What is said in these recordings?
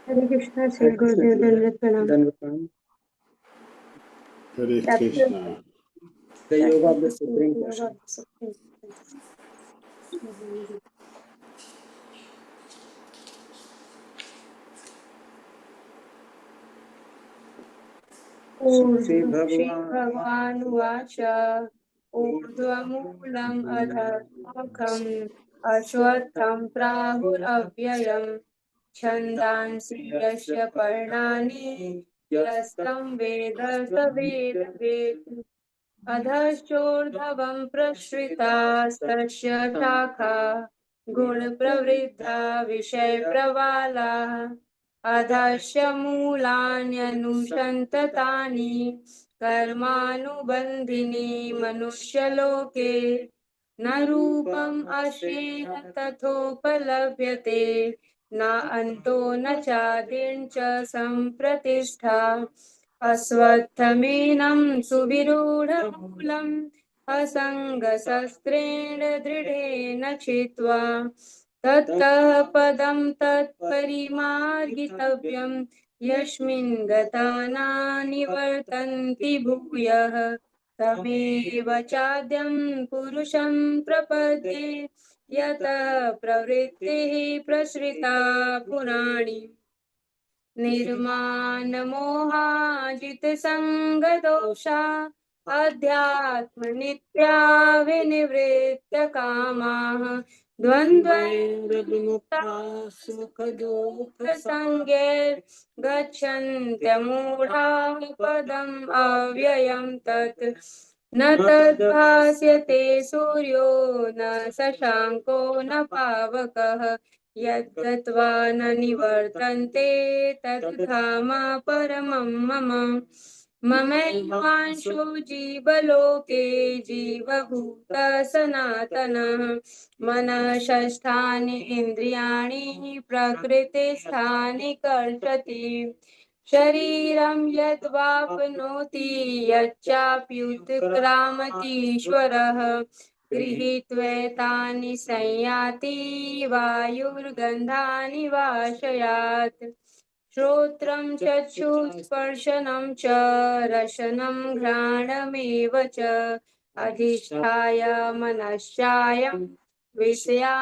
हरे कृष्णा श्री गुरुदेव दंडवत प्रणाम। हरे Krishna. The yoga of the supreme person. Shri भगवानुवाच ऊर्ध्वमूलम् अधःमुखम् अश्वत्थं प्राहुरव्ययम् छन्दांसि यस्य पर्णानि यस्तं वेद स वेदवेत् अधश्चोर्ध्वं प्रसृतास्तस्य शाखा गुणप्रवृद्धा विषयप्रवालाः अधश्च मूलान्यनुसन्ततानि कर्मानुबन्धिनी मनुष्यलोके न रूपम् अश्नेह तथोपलभ्यते न अन्तो न चादिर्न च सम्प्रतिष्ठा अस्वत्थमेनं सुविरूढमूलम् असङ्गशस्त्रेण दृढेन चित्वा ततः पदं तत्परिमार्गितव्यं यस्मिन् गता निवर्तन्ति भूयः तमेव चाद्यं पुरुषं प्रपद्ये यतः प्रवृत्तिः प्रसृता पुराणी निर्मानमोहाजितसङ्गदोषा अध्यात्मनित्या विनिवृत्तकामाः द्वन्द्वैर्विमुक्ताः सुखदुःखसंज्ञैर्गच्छन्त्यमूढाः पदम् अव्ययं तत् न तद्भास्यते सूर्यो न शशाङ्को न पावकः यद्गत्वा न निवर्तन्ते तद्धामा परमं मम ममैवांशो जीवलोके जीवभूत सनातनः मनः षष्ठानि इन्द्रियाणि प्रकृतिस्थानि कर्षति शरीरं यद्वाप्नोति यच्चाप्युत्क्रामतीश्वरः गृहीत्वेतानि संयाति वायुर्गन्धानि वाशयात् श्रोत्रं चक्षुस्पर्शनं च रसनं घ्राणमेव च अधिष्ठाय मनश्चायं विषयानुपसेवते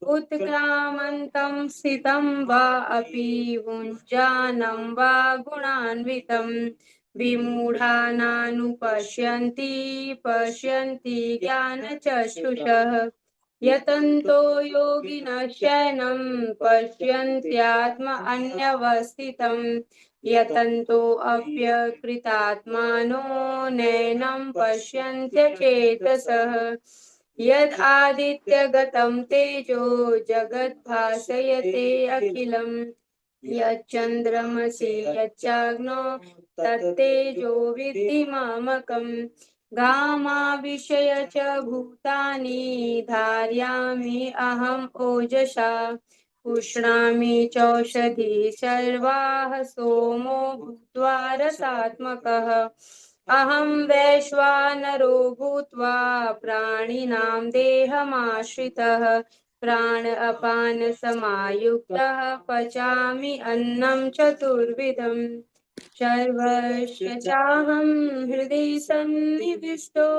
उत्क्रामन्तं स्थितं वा अपि भुञ्जानं वा गुणान्वितं विमूढानानुपश्यन्ति पश्यन्ति ज्ञानचक्षुषः यतन्तो योगिनश्चैनं पश्यन्त्यात्मन्यवस्थितं यतन्तो अप्यकृतात्मानो नैनं पश्यन्त्यचेतसः यद् आदित्यगतं तेजो जगद्भासयते अखिलम् यच्चन्द्रमसि यच्चाग्नो तत्तेजो विद्धि मामकम् गामाविषय च भूतानि धारयामि अहम् ओजसा पुष्णामि चौषधी सर्वाः सोमो भूत्वा रसात्मकः अहं वैश्वानरो भूत्वा प्राणिनां देहमाश्रितः प्राण अपान समायुक्तः पचामि अन्नं चतुर्विधम् सर्वस्य चाहं हृदि सन्निविष्टो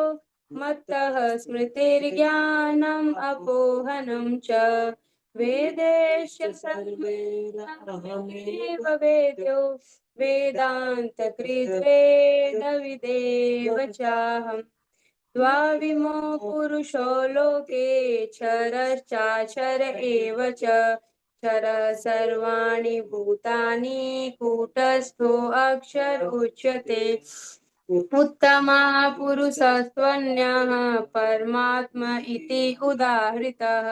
मत्तः स्मृतिर्ज्ञानम् अपोहनं च वेदेश्च सर्वैरहमेव वेद्यो वेदान्तकृद्वेदविदेव चाहम् द्वाविमो पुरुषो लोके क्षरश्चाक्षर एव च क्षर सर्वाणि भूतानि कूटस्थो अक्षर उच्यते उत्तमा पुरुषस्त्वन्यः परमात्मा इति उदाहृतः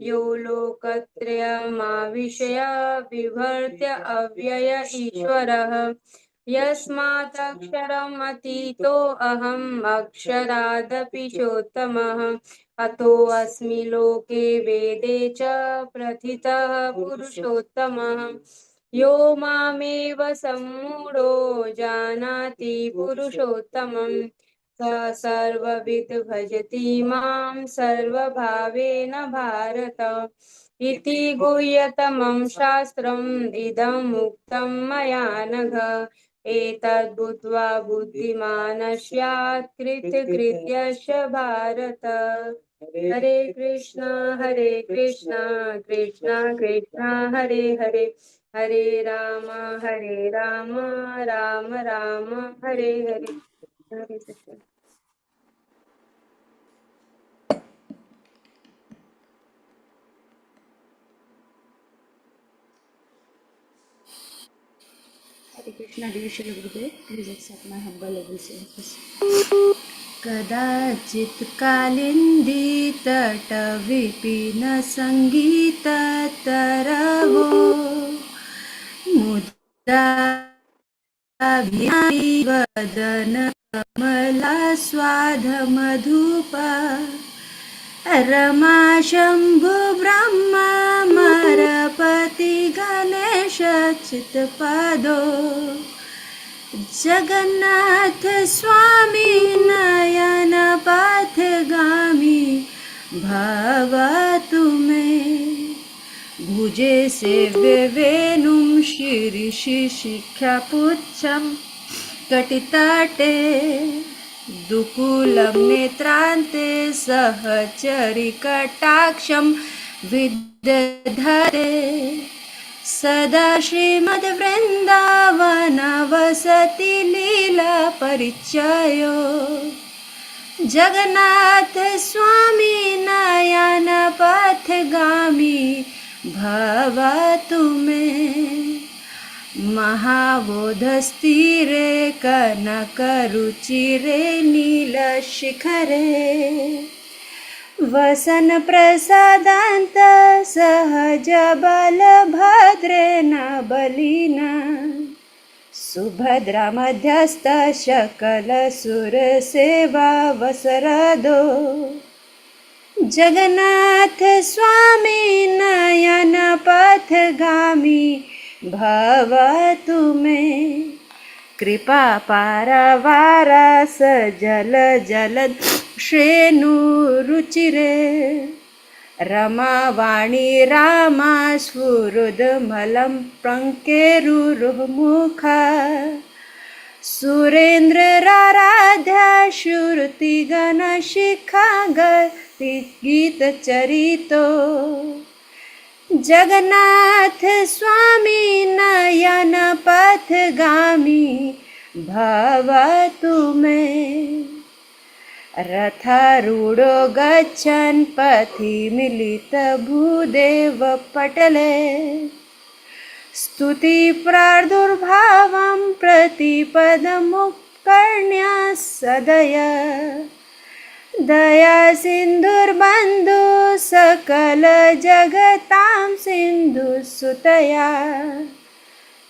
यो लोकत्रयमाविशय बिभर्त्य अव्यय ईश्वरः यस्मात् अक्षरम् अतीतोऽहम् अक्षरादपि चोत्तमः अतोऽस्मि लोके वेदे च प्रथितः पुरुषोत्तमः यो मामेव सम्मूढो जानाति पुरुषोत्तमं स सर्वविद् भजति मां सर्वभावेन भारत इति गुह्यतमं शास्त्रम् इदम् उक्तं मया नघ एतद् बुद्ध्वा बुद्धिमान् स्यात् कृतकृत्यश्च भारत। हरे कृष्णा कृष्णा कृष्णा हरे हरे हरे राम राम राम हरे हरे। हरे Krishna. Hare Krishna, dear Shri Gurudev, please accept my humble obeisances. कदाचित् कालिन्दीतटविपिनसङ्गीततरवो मुदा वदनकमलस्वाधमधुपा रमा शम्भु ब्रह्मा मरपति गणेश चित्पदो जगन्नाथ स्वामी नयन पथगामी भवतु मे भुजे सेव्य वेणुं शिशिखापुच्छं कटितटे दुकूलं नेत्रान्ते सहचरिकटाक्षं विदधते सदा श्रीमद्वृन्दावनवसति लीला परिचयो जगन्नाथ स्वामी नयन पथगामी भवतु मे महाबोधस्थिरे कनकरुचिरे नीलशिखरे वसन प्रसादान्त सहज बलभद्रेण बलिना सुभद्रा मध्यस्थ शकल सुरसेवा वसरदो जगन्नाथ स्वामी नयन पथगामी भवतु मे कृपा पारवार सजल जलद श्रेणुरुचिरे रमावाणी रामा स्फुरदमलं पङ्केरुरुमुखा सुरेन्द्रराराध्या श्रुतिगणशिखा गीतचरितो जगन्नाथ स्वामी नयन पथगामी भवतु मे रथारूढो गच्छन् पथि मिलितभूदेव पटले स्तुति प्रादुर्भावं प्रतिपदमुत्कर्ण्य सदय दया सिन्धुर्बन्धु सकल जगतां सिन्धु सुतया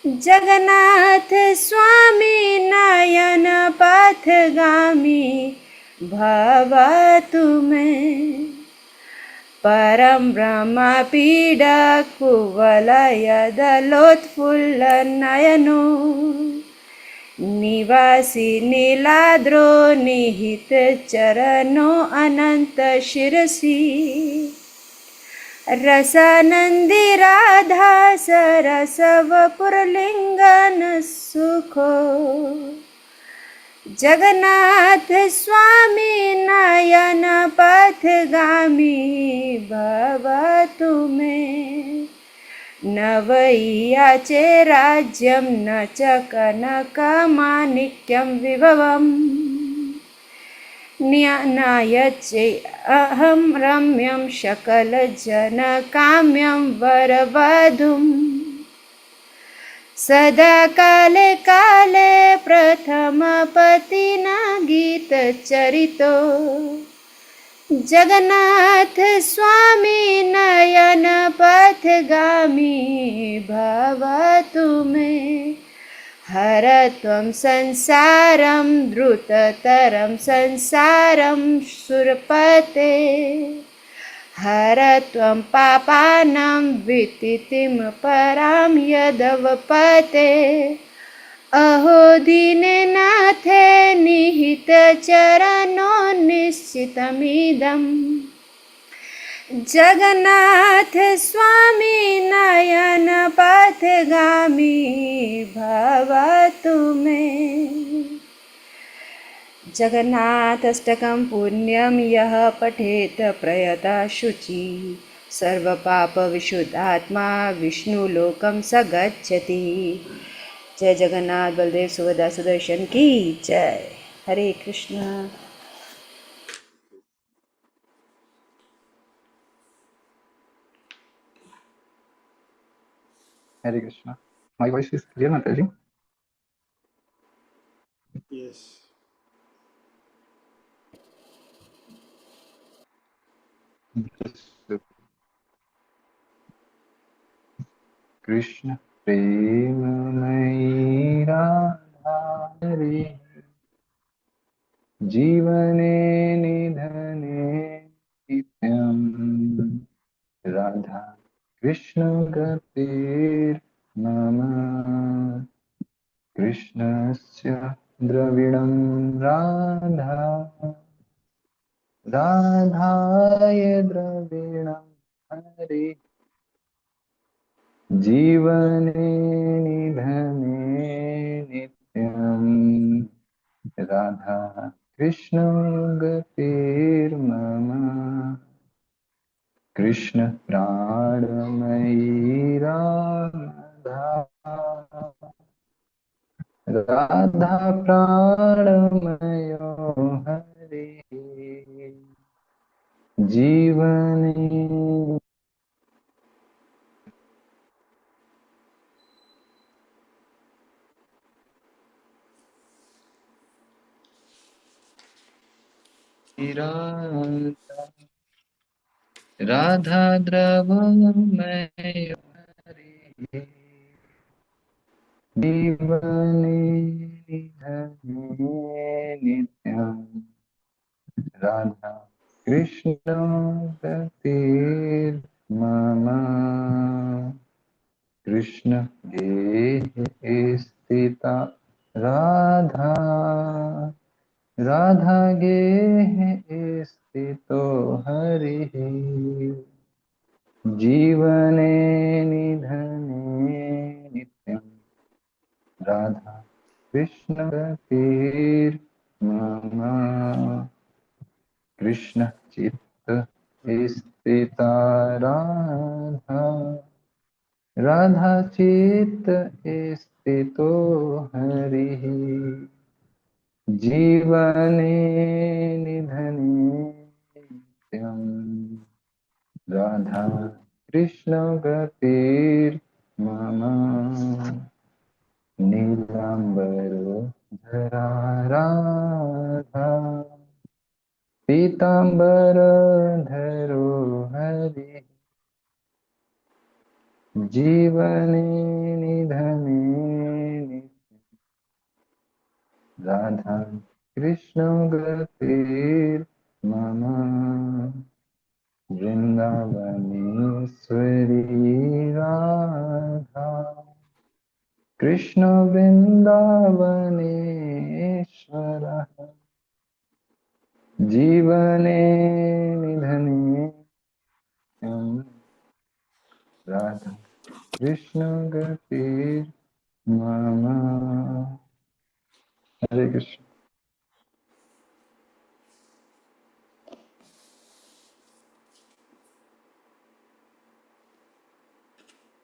जगन्नाथ स्वामी नयन पथगामी भवतु मे परं ब्रह्म पीडा कुवलयदलोत्फुल्लनयनो निवासी नीलाद्रो निहित चरणो अनंत शिरसि रसानंदी राधा सरसवपुरलिंगन सुखो जगन्नाथ स्वामी नयन पथगामी भवतु मे न वैयाचे राज्यं न च कनकमाणिक्यं विभवम् नायचे अहं रम्यं सकलजनकाम्यं वरवधूम् सदा काले काले प्रथमपतिना गीतचरितो जगन्नाथ स्वामी नयन पथगामी भवतु मे हर त्वं संसारं द्रुततरं संसारं सुरपते हर त्वं पापानां वितितिं परां यदवपते अहो दीननाथे निहितचरणो निश्चितमिदं जगन्नाथ स्वामी नयन पथगामी भव तुम्हें। जगन्नाथाष्टकं पुण्यं यः पठेत प्रयता शुचि सर्वपापविशुद्धात्मा विष्णुलोकं स गच्छति। जय जगन्नाथ बलदेव सुभद्रा सुदर्शन की जय। हरे Krishna. Hare Krishna. My voice is clear, Mataji? Yes. Just Krishna Premamai Radha Hare Jivane Nidhane Nityam Radha Krishna Gatir Mama Krishnasya Dravidam Radha Radhaya Dravidam Hare जीवने निधने नित्यम् राधा कृष्ण गतिर्मम कृष्ण प्राणमयी राधा राधा प्राणमयो हरे जीवने राधा राधा द्रवमयो हरे जीवने निधने नित्यम् राधा कृष्ण गतिर्मम कृष्ण गेहे स्थिता राधा राधा गेहे स्थितो हरिः जीवने निधने नित्यम् राधा कृष्ण मम कृष्ण चित्त स्थिता राधा राधा चित्त स्थितो हरिः जीवने निधने नित्यम् राधा कृष्ण मम नीलाम्बरो धरा राधा पीताम्बरधरो हरि जीवने निधने राधा कृष्ण मम वृन्दावनेश्वरी राधा कृष्ण वृन्दावनेश्वरः जीवने निधने राधा कृष्ण मम हरे Krishna.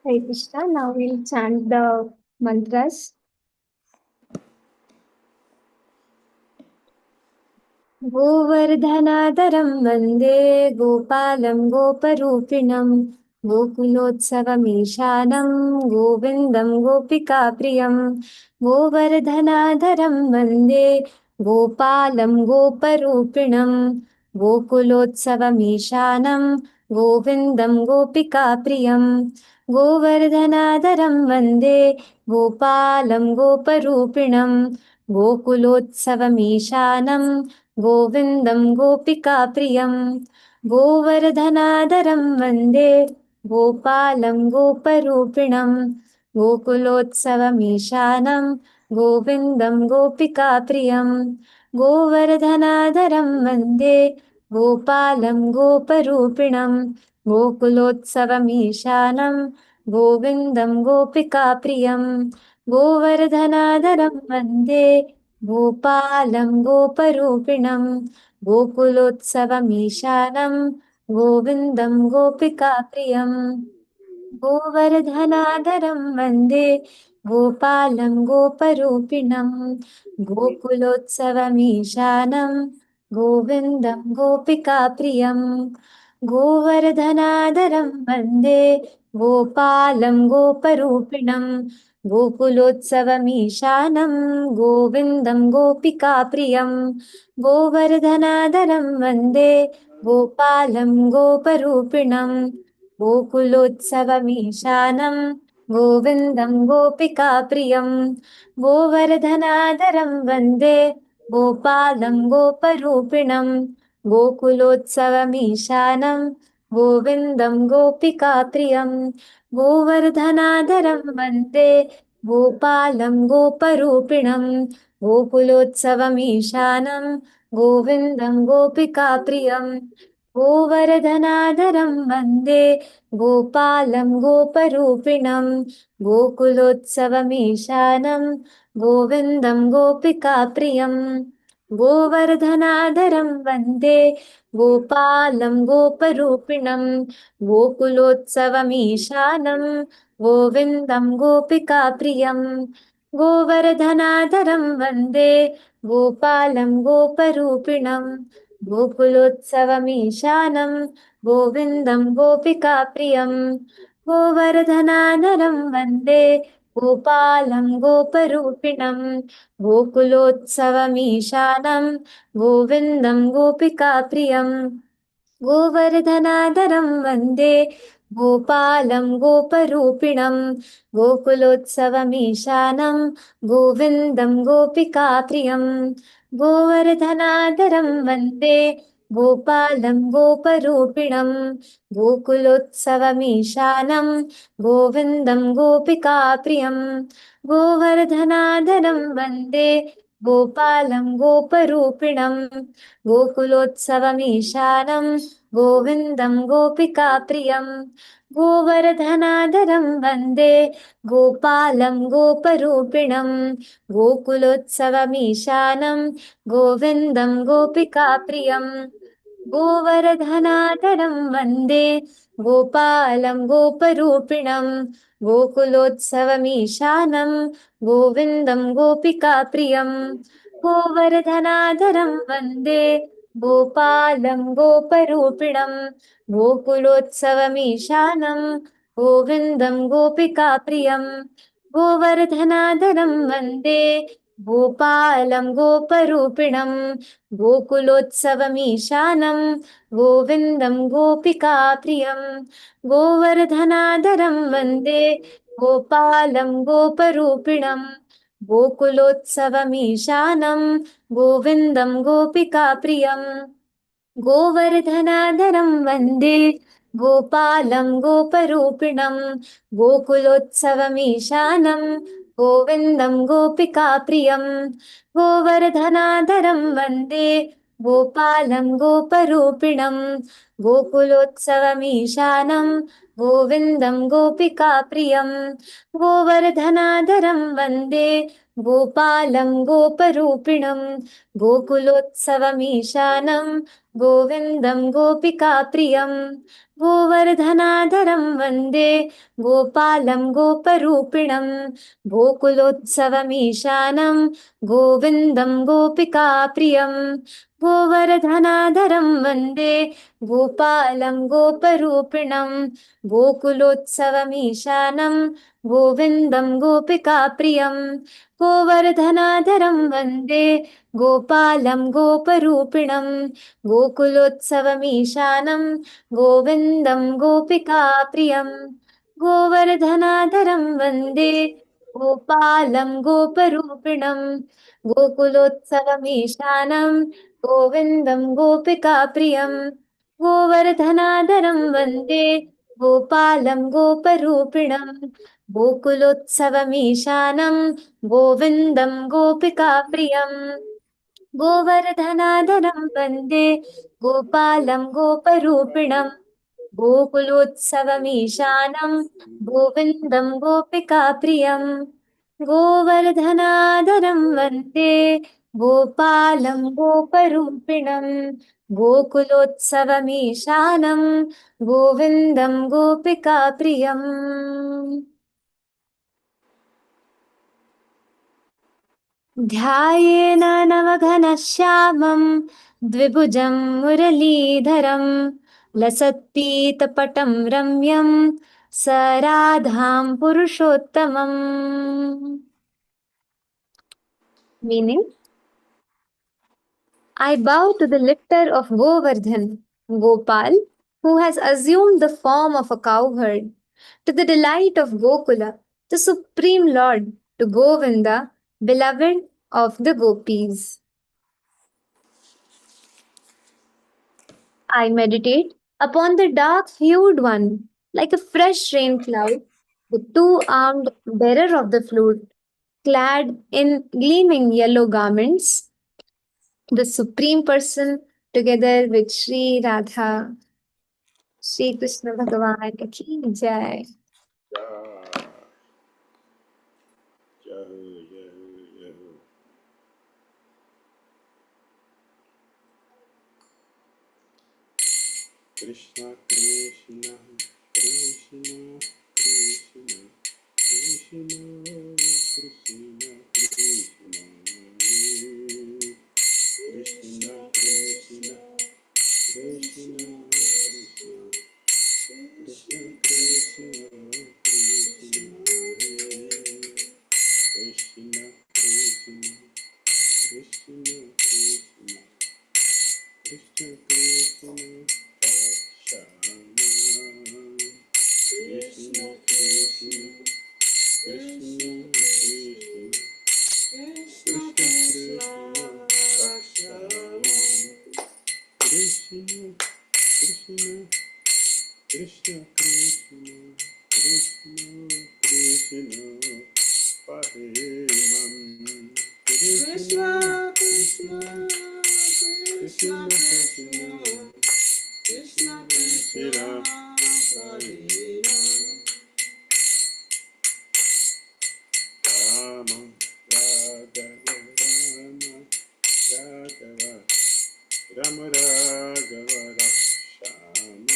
Hare Krishna. Now we'll chant the mantras. गोवर्धनादरं वन्दे गोपालं गोपरूपिणं गोकुलोत्सवमीशानं गोविन्दं गोपिकाप्रियं गोवर्धनाधरं वन्दे गोपालं गोपरूपिणं गोकुलोत्सवमीशानं गोविन्दं गोपिकाप्रियं गोवर्धनाधरं वन्दे गोपालं गोपरूपिणं गोकुलोत्सवमीशानं गोविन्दं गोपिकाप्रियं गोवर्धनादरं वन्दे गोपालं गोपरूपिणं गोकुलोत्सवमीशानं गोविन्दं गोपिकाप्रियं गोवर्धनादरं वन्दे गोपालं गोपरूपिणं गोकुलोत्सवमीशानं गोविन्दं गोपिकाप्रियं गोवर्धनाधरं वन्दे गोपालं गोपरूपिणं गोकुलोत्सवमीशानं गोविन्दं गोपिकाप्रियम् गोवर्धनाधरं वन्दे गोपालं गोपरूपिणं गोकुलोत्सवमीशानं गोविन्दं गोपिकाप्रियं गोवर्धनाधरं वन्दे गोपालं गोपरूपिणं गोकुलोत्सवमीशानं गोविन्दं गोपिकाप्रियं गोवर्धनाधरं वन्दे गोपालं गोपरूपिणं गोकुलोत्सवमीशानं गोविन्दं गोपिकाप्रियं गोवर्धनाधरं वन्दे गोपालं गोपरूपिणं गोकुलोत्सवमीशानं गोविन्दं गोपिकाप्रियं गोवर्धनाधरं वन्दे गोपालं गोपरूपिणं गोकुलोत्सवमीशानं गोविन्दं गोपिकाप्रियं गोवर्धनाधरं वन्दे गोपालं गोपरूपिणं गोकुलोत्सवमीशानं गोविन्दं गोपिकाप्रियं गोवर्धनाधरं वन्दे गोपालं गोपरूपिणं गोकुलोत्सवमीशानं गोविन्दं गोपिकाप्रियं गोवर्धनाधरं वन्दे गोपालं गोपरूपिणं गोकुलोत्सवमीशानं गोविन्दं गोपिकाप्रियं गोवर्धनाधरं वन्दे गोपालं गोपरूपिणं गोकुलोत्सवमीशानं गोविन्दं गोपिकाप्रियं गोवर्धनाधरं वन्दे गोपालं गोपरूपिणं गोकुलोत्सवमीशानं गोविन्दं गोपिकाप्रियं गोवर्धनाधरं वन्दे गोपालं गोपरूपिणं गोकुलोत्सवमीशानं गोविन्दं गोपिकाप्रियं गोवर्धनाधरं वन्दे गोपालं गोपरूपिणं गोकुलोत्सवमीशानं गोविन्दं गोपिकाप्रियं गोवर्धनाधरं वन्दे गोपालं गोपरूपिणं गोकुलोत्सवमीशानं गोविन्दं गोपिकाप्रियं गोवर्धनाधरं वन्दे गोपालं गोपरूपिणं गोकुलोत्सवमीशानं गोविन्दं गोपिकाप्रियं गोवर्धनाधरं वन्दे गोपालं गोपरूपिणं गोकुलोत्सवमीशानं गोविन्दं गोपिकाप्रियं गोवर्धनाधरं वन्दे गोपालं गोपरूपिणं गोकुलोत्सवमीशानं गोविन्दं गोपिकाप्रियं गोवर्धनाधरं वन्दे गोपालं गोपरूपिणं गोकुलोत्सवमीशानं गोविन्दं गोपिकाप्रियं गोवर्धनाधरं वन्दे गोपालं गोपरूपिणं गोकुलोत्सवमीशानं गोविन्दं गोपिकाप्रियं गोवर्धनाधरं वन्दे गोपालं गोपरूपिणं गोकुलोत्सवमीशानं गोविन्दं गोपिकाप्रियं गोवर्धनाधरं वन्दे गोपालं गोपरूपिणं गोकुलोत्सवमीशानं गोविन्दं गोपिकाप्रियं गोवर्धनाधरं वन्दे गोपालं गोपरूपिणं गोकुलोत्सवमीशानं गोविन्दं गोपिकाप्रियं गोवर्धनाधरं वन्दे गोपालं गोपरूपिणं गोकुलोत्सवमीशानं गोविन्दं गोपिकाप्रियं गोवर्धनाधरं वन्दे गोपालं गोपरूपिणं गोकुलोत्सवमीशानं गोविन्दं गोपिकाप्रियं गोवर्धनाधरं वन्दे गोपालं गोपरूपिणं गोकुलोत्सवमीशानं गोविन्दं गोपिकाप्रियं गोवर्धनाधरं वन्दे गोपालं गोपरूपिणं गोकुलोत्सवमीशानं गोविन्दं गोपिकाप्रियं गोवर्धनाधरं वन्दे गोपालं गोपरूपिणं गोकुलोत्सवमीशानं गोविन्दं गोपिकाप्रियं गोवर्धनाधरं वन्दे गोपालं गोपरूपिणं गोकुलोत्सवमीशानं गोविन्दं गोपिकाप्रियम् ध्यायेन नवघनश्यामं द्विभुजं मुरलीधरं लसत्पीतपटं रम्यं स राधां पुरुषोत्तमम् Meaning, I bow to the lictor of Govardhan, Gopal, who has assumed the form of a cowherd, to the delight of Gokula, the supreme lord, to Govinda, beloved of the gopis. I meditate upon the dark hued one, like a fresh rain cloud, the two armed bearer of the flute, clad in gleaming yellow garments, the Supreme Person together with Sri Radha. Sri Krishna Bhagavan ki jai. Krishna Krishna Krishna Krishna Krishna Krishna Krishna Krishna Krishna Krishna Krishna Krishna Krishna Krishna Krishna Krishna Krishna Krishna Krishna Parashama Krishna Krishna Krishna Krishna Krishna Parashama Krishna Krishna Krishna Krishna Krishna Krishna Paremam Krishna Krishna Krishna Krishna Krishna Krishna Paremam Rama Raghava Rama Raghava Rama Raghava Rakshama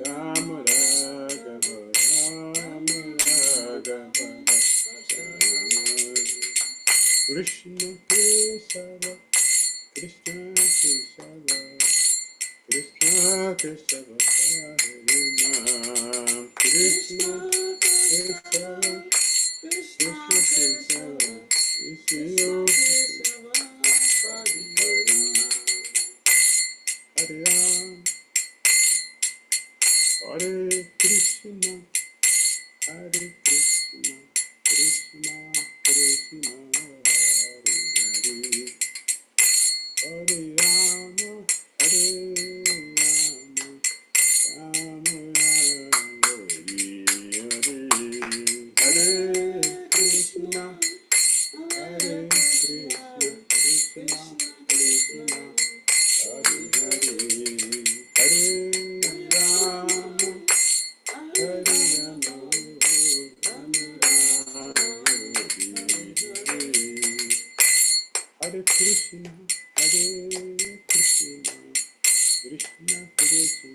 Rama Raghava Rama Raghava Rama Raghava Rakshama Krishna Kesava Krishna Kesava Krishna Kesava Harinam Krishna Kesava Krishna Kesava Krishna Kesava Harinam Hare Ram Hare Krishna Hare Krishna Krishna Krishna Hare Hare Hare Rama Hare Rama Rama Rama Hare Hare Krishna Hare Krishna Krishna Krishna Hare Hare Hare Rama Hare Rama Rama Rama Hare Krishna Hare Krishna Krishna Krishna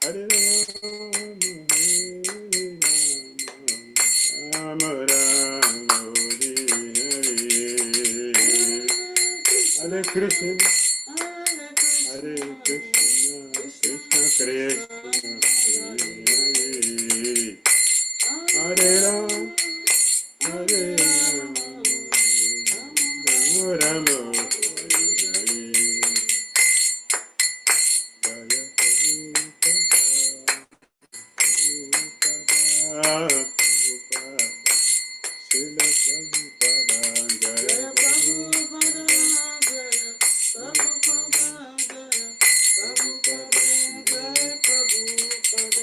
Hare Hare Rama Rama Rama Hare Krishna Hare Krishna Krishna Krishna Hare Rama Hare Rama Rama Rama Jaya Prabhupada Srila Prabhupada Jaya Prabhupada Jaya Prabhupada Jaya Prabhupada Jaya Prabhupada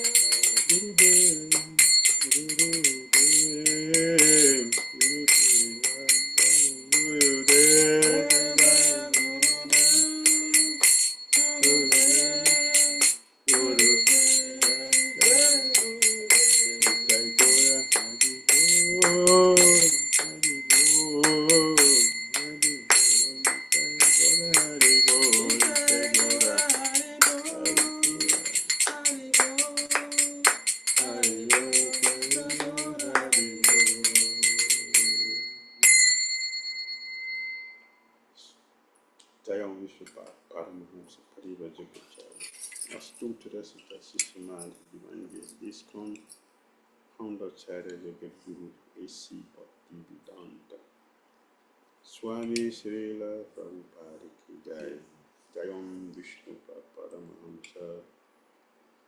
Jayam Vishwapa Paramahamsa Pariva Jagacharya Astutra Sita Sishamad Divine ISKCON Founder Charya Jagat Guru A.C. Bhaktivedanta Swami Srila Prabhupada Ki Jai Jayam Vishwapa Paramahamsa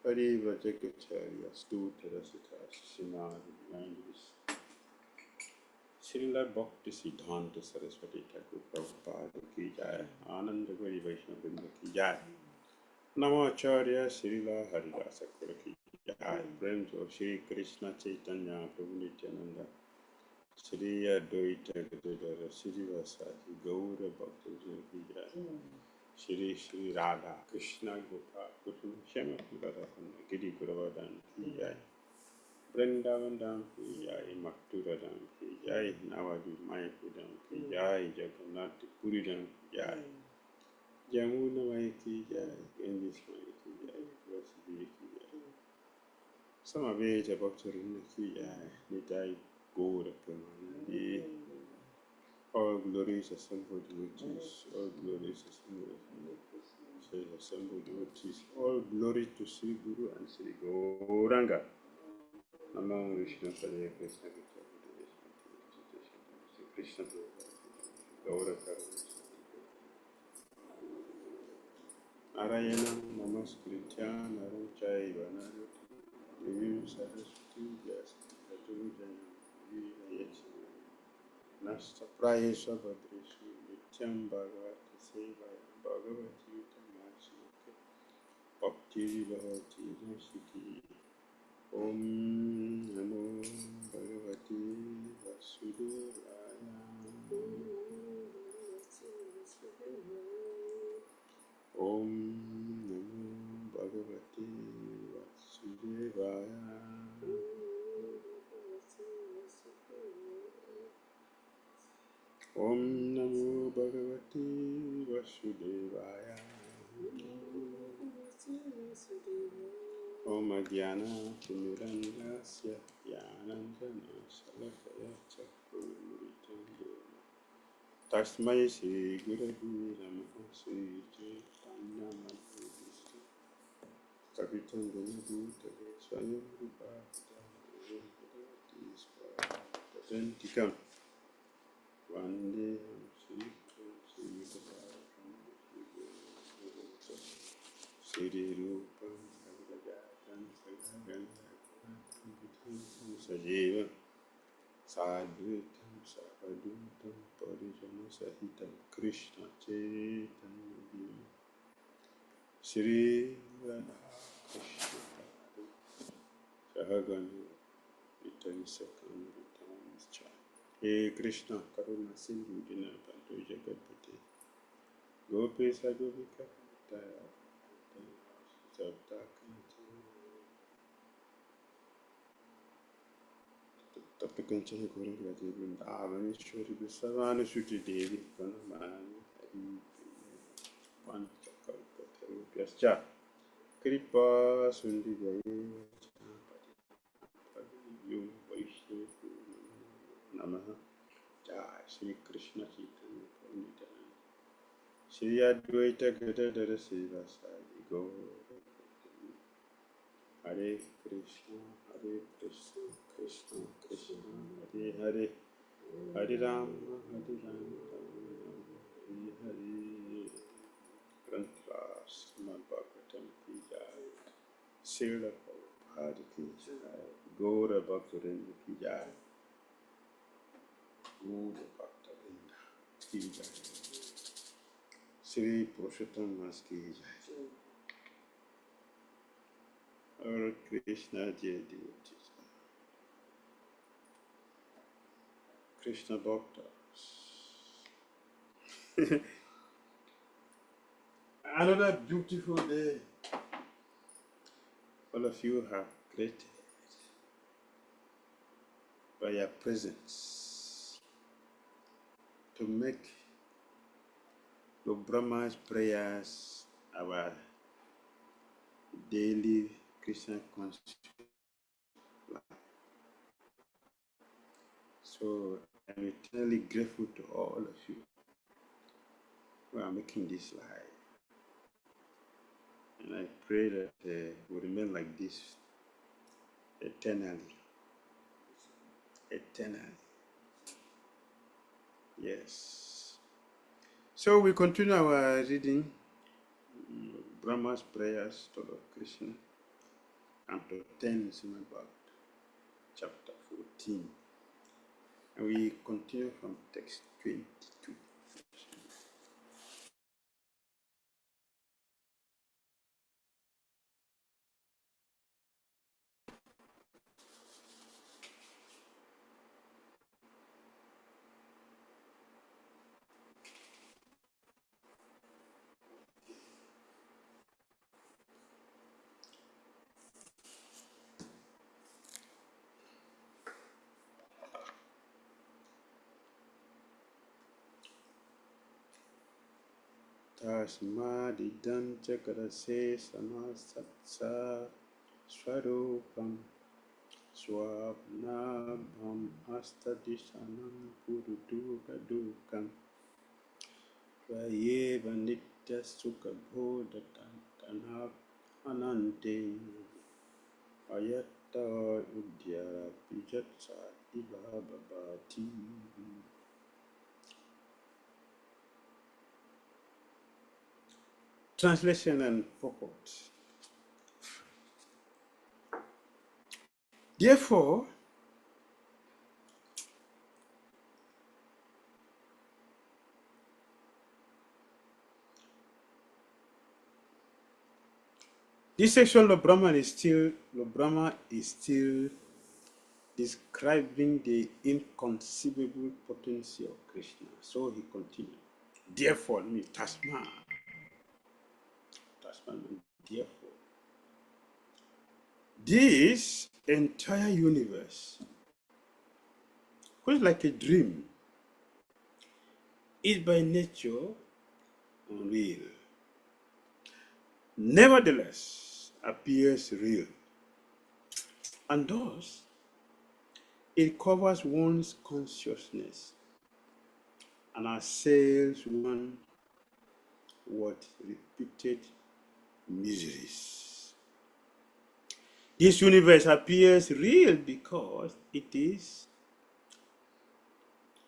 Pariva Jagacharya Astutra Sita Sishamad Divine Srila Bhakti Siddhanta Saraswati Thakur Prabhupada Ki Jai Ananda Gori Vaishnava Vrinda Ki Jai Namo Acharya Srila Haridasa Thakur Ki Jai Prem Jo Shri Krishna Chaitanya Prabhu Nityananda Shri Advaita Gadadara Shri Vasati Gaura Bhakta Ki Jai Shri Shri Radha Krishna Gopal Guru Shama Radha Giri Guravardhan Ki Jai Vrindavan Dham Ki Jai, Mathura Dham Ki Jai, Navadvip Mayapur Dham Ki Jai, Jagannath Puri Dham Ki Jai, Jamuna Mai Ki Jai, Ganges Mai Ki Jai, Vasudeva Ki Jai, Samaveta Bhaktarinda Ki Jai, Nitai Gaura Pramanandi, all glories assembled devotees, all glories assembled devotees, all glory to Sri Guru and Sri Gauranga. Namo Vishnu Padaya Krishna Krishna Gaura Narayana Namaskritya Naram Chaiva Narayana Saraswati Vyasa Nasta Prayesha Bhadreshu Nityam Bhagavati Sevaya Bhagavati Tamachika Bhakti Bhavati Nashiki Om Namo Bhagavati Vasudevaya Om Namo Bhagavati Vasudevaya Om Namo Bhagavati Vasudevaya Om Jnana Timirandasya Jnanandjana Salakaya Chakrumritam Tasmai Shri Gurave Namaha Shri Chaitanya Manavishnu Kapitam Gunabhutale Swayam Rupa Bhagavati Swatantikam Vande Shri Shri Rupam Bhagavatam Sajeva Sadhutam Savadutam Parijana Sahitam Krishna Chaitanya Shri Radha Krishna Sahagana Vitan Sakam Vitan Hey Krishna Karuna Sindhu Dinabandhu Jagapati Gopesa Gopika Daya Sabda Tapakanchana Guruvati Vrindavamishwari Visavana Devi Kanamani Hari Panchakalpatarupyascha Kripa Sundivaya Yum Vaishnavi Namaha Jai Shri Krishna Chaitanya Nityananda Shri Advaita Gadadara Sivasadi Gaura Hare Krishna Krishna Krishna Hare Hare Hare Rama Hare Hare Grantha Srimad Bhagavatam Ki Jai Srila Prabhupada Ki Jai Gaura Bhaktarinda Ki Jai Gaura Bhaktarinda Ki Jai Shri Purusottama Ki Jai Hare Krishna Jai devotees Krishna Bhaktas Another beautiful day all of you have created by your presence to make the Brahma's prayers our daily Krishna consciousness life. So I'm eternally grateful to all of you we are making this life. And I pray that we remain like this eternally. Eternally. Yes. So we continue our reading Brahma's prayers to Lord Krishna and to 10 Srimad Bhagavatam, chapter 14. And we continue from text 22. Tasmadidam chakarase samasatsa swarupam swapnabham astadishanam purudukadukam tvayeva nitya sukha bodhatantanap anante ayatta udya pijatsa ibababati. Translation and purport. Therefore, this section of Brahma is still describing the inconceivable potency of Krishna. So he continued. Therefore, means Tasma means therefore. This entire universe, which is like a dream, is by nature unreal. Nevertheless, appears real. And thus, it covers one's consciousness and assails one with repeated miseries. This universe appears real because it is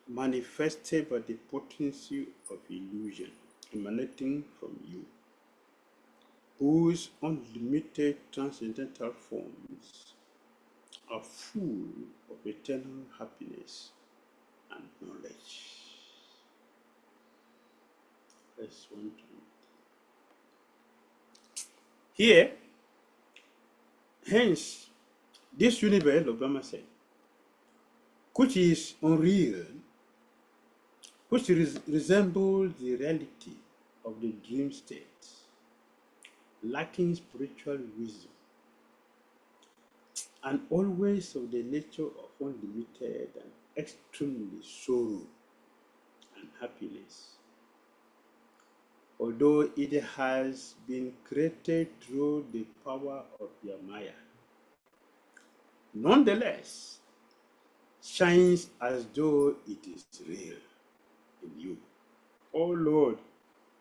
manifested by the potency of illusion emanating from you, whose unlimited transcendental forms are full of eternal happiness and knowledge. Verse 1 to 8. Here, hence, this universe, Brahma said, which is unreal, which resembles the reality of the dream state, lacking spiritual wisdom, and always of the nature of unlimited and extremely sorrow and happiness. Although it has been created through the power of your Maya, nonetheless shines as though it is real in you. O Lord,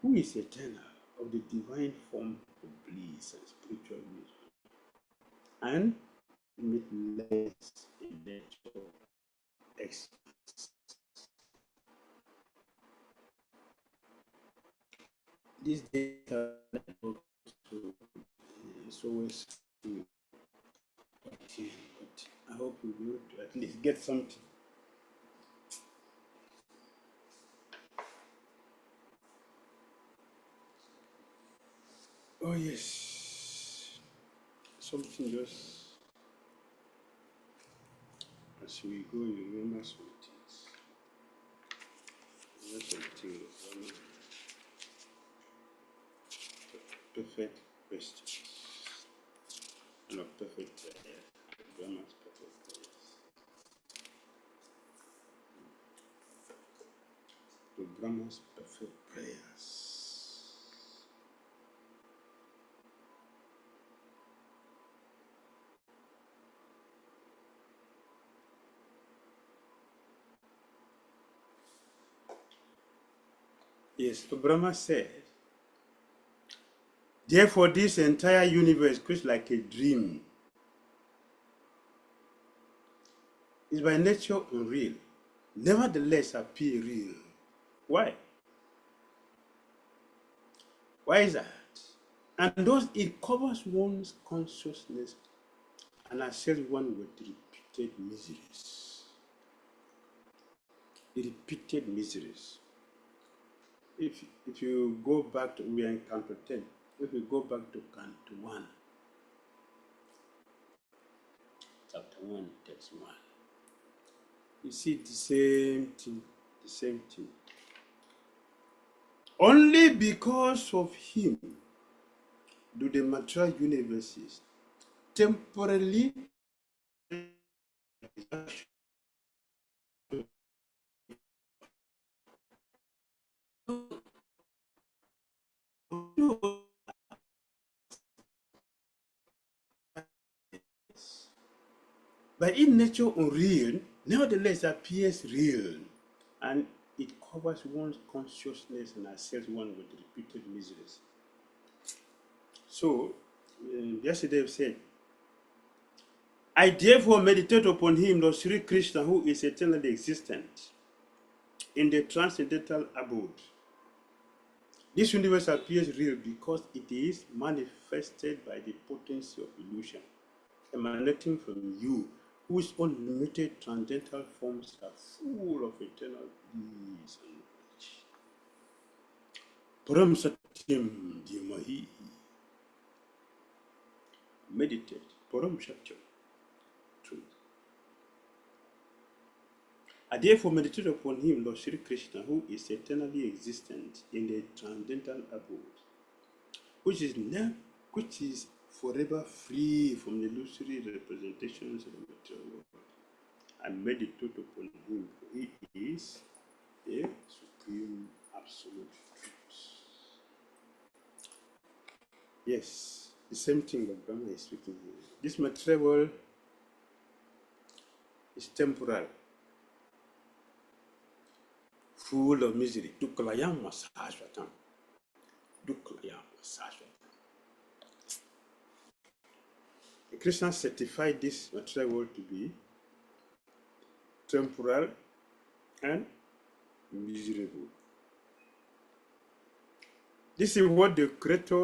who is eternal, of the divine form of bliss and spiritual wisdom, and limitless in nature, this data is always but I hope we will at least get something. Oh yes, something just as we go, you remember some things. Remember something of perfect questions and of perfect prayers. Brahma's perfect prayers. The Brahma's perfect prayers. Yes, so Brahma said, therefore this entire universe, which is like a dream, is by nature unreal, nevertheless appear real. Why? Why is that? And thus it covers one's consciousness and assails one with repeated miseries. Repeated miseries. If you go back to, we are in Canto 10, if you go back to Canto 1, chapter 1, text 1, you see the same thing, the same thing. Only because of him do the material universes temporarily by in nature unreal, nevertheless appears real, and it covers one's consciousness and assails one with repeated miseries. So, yesterday I said, I therefore meditate upon him, Lord Sri Krishna, who is eternally existent in the transcendental abode. This universe appears real because it is manifested by the potency of illusion emanating from you, whose unlimited transcendental forms are full of eternal bliss and knowledge. Param Satyam Dhimahi. Meditate. Param Satyam. Truth. I therefore meditate upon him, Lord Sri Krishna, who is eternally existent in the transcendental abode, which is forever free from the illusory representations of the material world. I meditate upon him, for he is the supreme absolute truth. Yes, the same thing that Brahma is speaking here. This material world is temporal, full of misery. Dukkalayam Masashvatam. Dukkalayam Masashvatam. Krishna certified this material world to be temporal and miserable. This is what the creator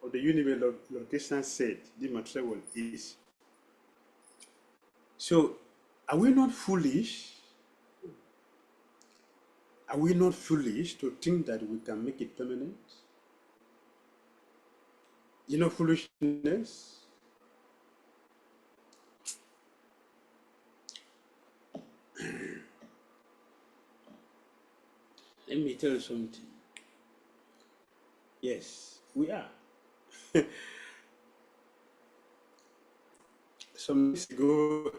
of the universe, Lord Krishna, said the material world is. So, are we not foolish? Are we not foolish to think that we can make it permanent? You know, foolishness. Let me tell you something. Yes, we are. Some weeks ago,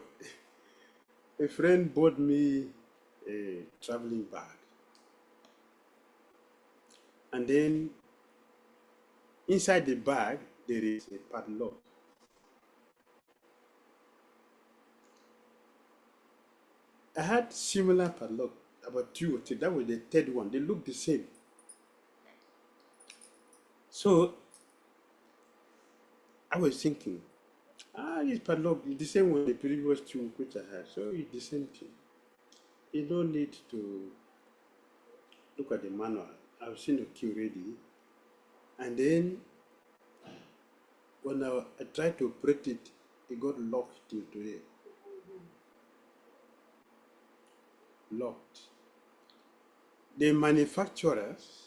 a friend bought me a traveling bag. And then inside the bag, there is a padlock. I had similar padlock, about 2 or 3. That was the third one. They look the same. So I was thinking, this padlock is the same with the previous 2 which I had. So it's the same thing. You don't need to look at the manual. I've seen the key already. And then when I tried to operate it, it got locked into it. Locked. The manufacturers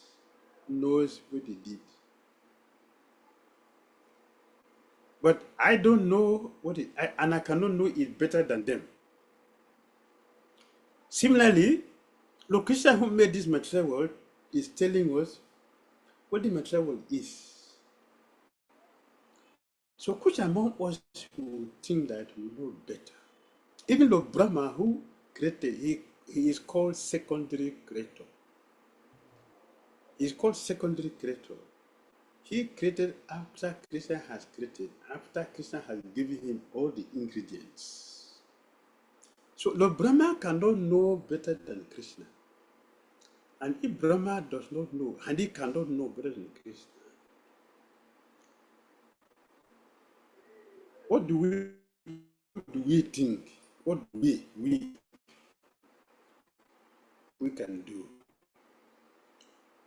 knows what they did. But I don't know and I cannot know it better than them. Similarly, Lord Krishna, who made this material world, is telling us what the material world is. So which among us who think that we know better? Even though Brahma, who created, he is called secondary creator. He is called secondary creator. He created after Krishna has created, after Krishna has given him all the ingredients. So Lord Brahma cannot know better than Krishna. And if Brahma does not know, and he cannot know better than Krishna, what do we think? What we can do,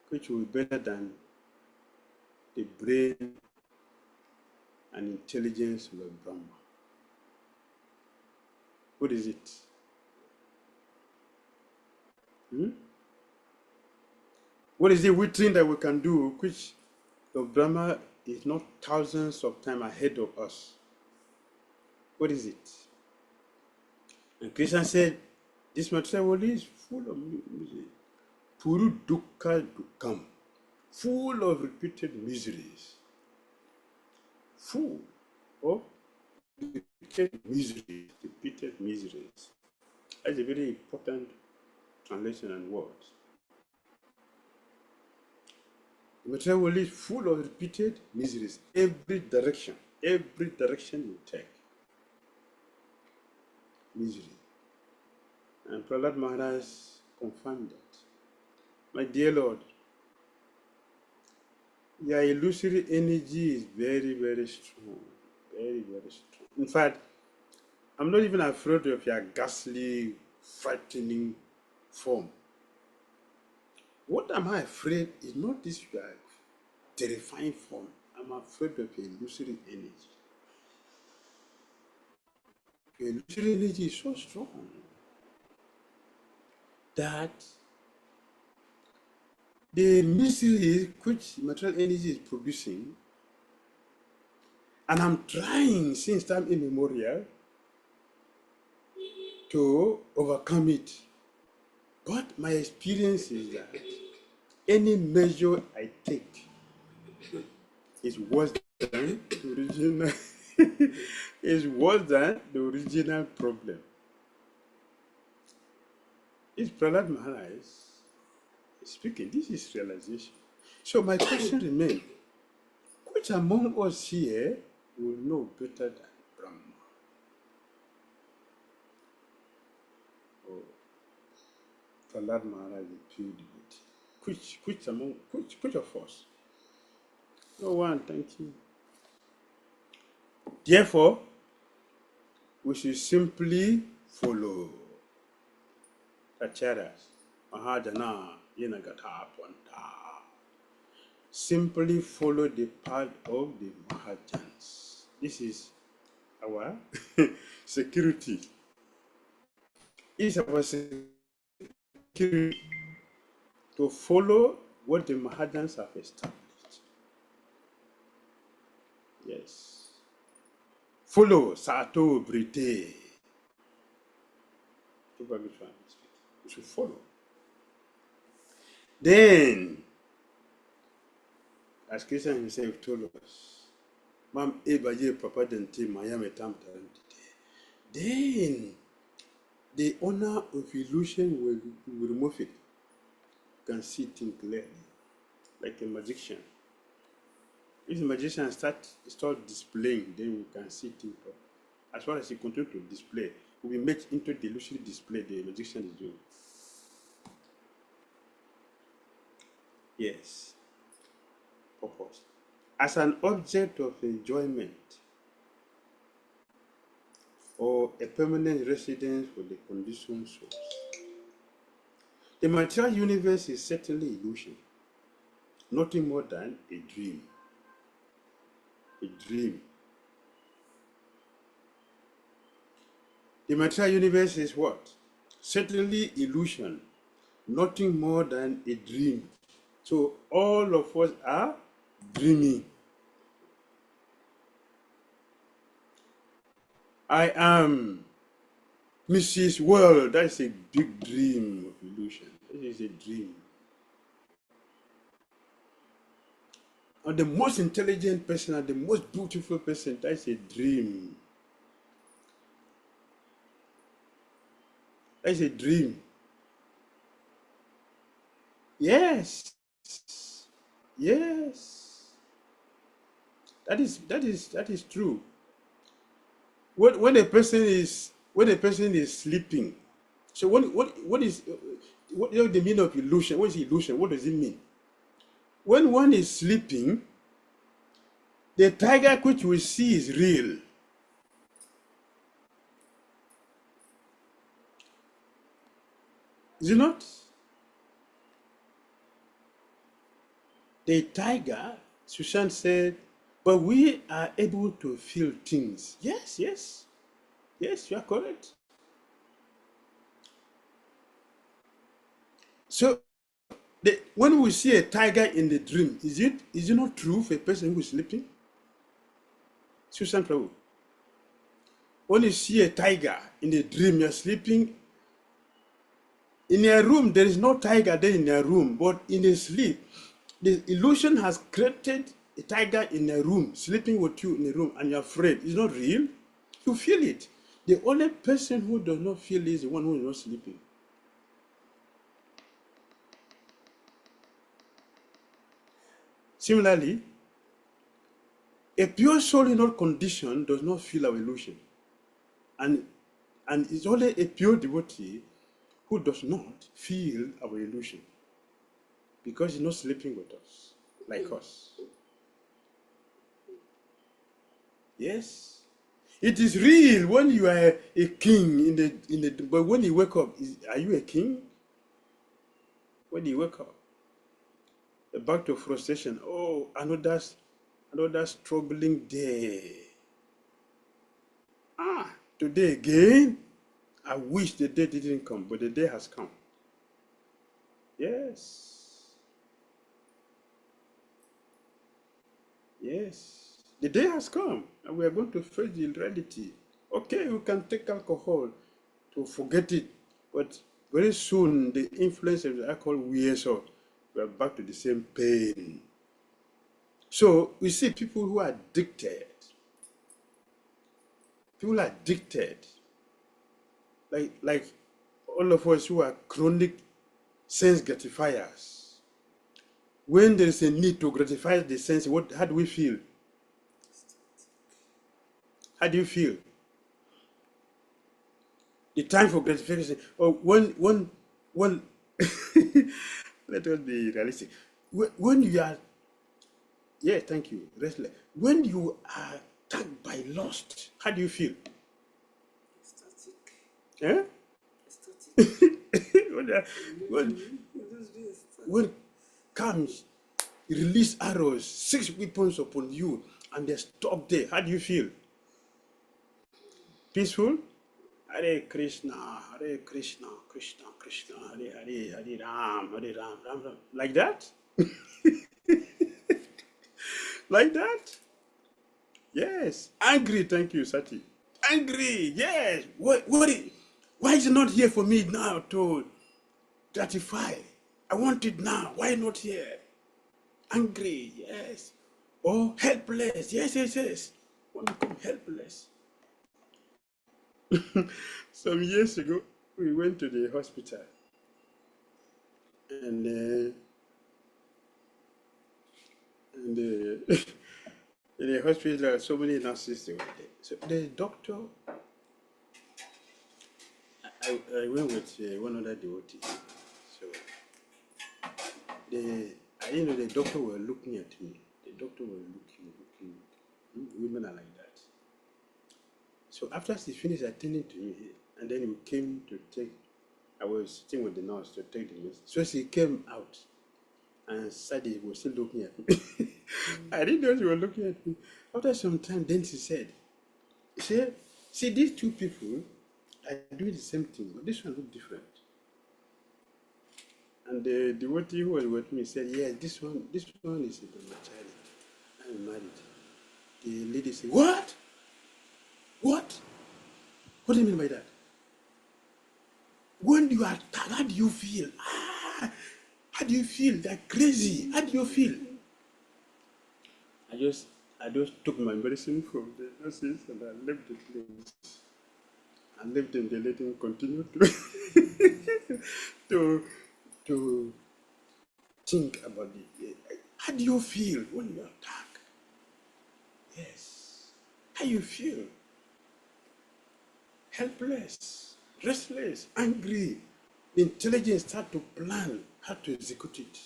which will be better than the brain and intelligence of Brahma? What is it? What is it we think that we can do, which the Brahma is not thousands of times ahead of us? What is it? And Krishna said, this material world is full of misery. Puru dukkha dukkam. Full of repeated miseries. Full of repeated miseries. Repeated miseries. That's a very important translation and words. The material world is full of repeated miseries. Every direction you take, misery. And Prahlad Maharaj confirmed that. My dear Lord, your illusory energy is very, very strong. Very, very strong. In fact, I'm not even afraid of your ghastly, frightening form. What am I afraid is not this your terrifying form. I'm afraid of your illusory energy. Your illusory energy is so strong that the misery which material energy is producing, and I'm trying since time immemorial to overcome it. But my experience is that any measure I take is worse than the original is worse than the original problem. It's Prahlad Maharaj speaking. This is realization. So my question remains, which among us here will know better than Brahma? Oh, Prahlad Maharaj is pure devotee. Which of us? No one, thank you. Therefore, we should simply follow Acharyas, Mahajana, Yenagata, Panta. Simply follow the path of the Mahajans. This is our security. This is our security to follow what the Mahajans have established. Yes. Follow Sato Brite. We should follow. Then, as Krishna himself told us, Mam Ebaye Papa Dente Mayame Tam then the honor of illusion will remove it. You can see things clearly, like a magician. If the magician start displaying, then we can see things properly. As far as he continues to display, we make into the illusory display the magician is doing. Yes. Purpose. As an object of enjoyment or a permanent residence for the conditioned souls. The material universe is certainly illusion, nothing more than a dream. A dream. The material universe is what? Certainly illusion, nothing more than a dream. So all of us are dreaming. I am Mrs. World. That's a big dream of illusion. It is a dream. And the most intelligent person and the most beautiful person, that's a dream. That's a dream. Yes. Yes. That is true. When a person is sleeping, So what is the meaning of illusion? What is illusion? What does it mean? When one is sleeping, the tiger which we see is real. Is it not? The tiger, Sushant said, but we are able to feel things. Yes, yes, yes, you are correct. So when we see a tiger in the dream, is it not true for a person who is sleeping? Sushant Prabhu, when you see a tiger in the dream, you're sleeping. In a room, there is no tiger there in a room, but in a sleep, the illusion has created a tiger in a room, sleeping with you in a room, and you're afraid. It's not real. You feel it. The only person who does not feel it is the one who is not sleeping. Similarly, a pure soul in all condition does not feel our illusion. And it's only a pure devotee who does not feel our illusion, because he's not sleeping with us, like us. Yes. It is real when you are a king but when you wake up, are you a king? When you wake up, back to frustration. Oh, another struggling day. Today again. I wish the day didn't come, but the day has come. Yes. Yes. The day has come, and we are going to face the reality. Okay, we can take alcohol to forget it, but very soon the influence of the alcohol wears off. We are back to the same pain. So we see people who are addicted. People are addicted. Like all of us who are chronic sense gratifiers. When there is a need to gratify the sense, how do we feel? How do you feel? The time for gratification, or when let us be realistic. When you are, yeah, thank you, restless. When you are attacked by lust, how do you feel? Eh? when, when comes, release arrows, 6 weapons upon you, and they stop there, how do you feel? Peaceful? Hare Krishna, Hare Krishna, Krishna Krishna, Hare Hare, Hare Ram, Hare Ram, Ram Ram. Like that? Like that? Yes. Angry, thank you, Sati. Angry, yes. Why is it not here for me now to gratify? I want it now. Why not here? Angry, yes. Or helpless, yes, yes, yes. Want to become helpless. Some years ago, we went to the hospital, and in the hospital, there are so many nurses there. So the doctor, I went with one other devotee. So I didn't know the doctor were looking at me. The doctor were looking. Women are like that. So after she finished attending to me, and then we came to take, I was sitting with the nurse to take the medicine. So she came out, and Sadie was still looking at me. I didn't know she was looking at me. After some time, then she said, see, these two people are doing the same thing, but this one look different. And the devotee who was with me said, yes, this one is a brahmachari. I'm married. The lady said, what? What? What do you mean by that? When you are tired, how do you feel? How do you feel? Like crazy. How do you feel? I just took my medicine from the nurses and I left the place. I left them, they let him continue to think about it. How do you feel when you are attacked? Yes. How you feel? Helpless. restless, angry. The intelligence start to plan how to execute it.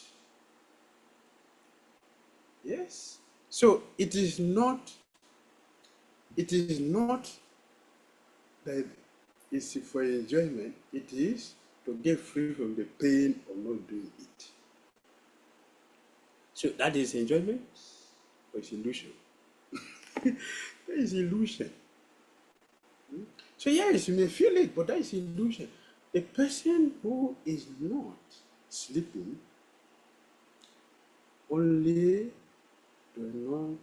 Yes. So it is not that it's for enjoyment, it is to get free from the pain of not doing it. So that is enjoyment or it's illusion? That is illusion. So yes, you may feel it, but that is illusion. A person who is not sleeping only does not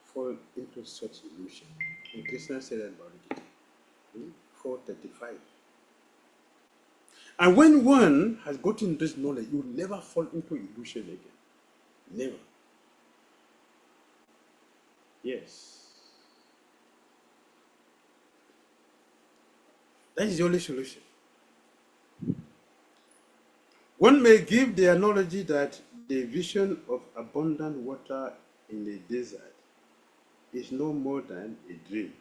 fall into such illusion. And Krishna said about it, 435. And when one has gotten this knowledge, you will never fall into illusion again. Never. Yes. That is the only solution. One may give the analogy that the vision of abundant water in the desert is no more than a dream.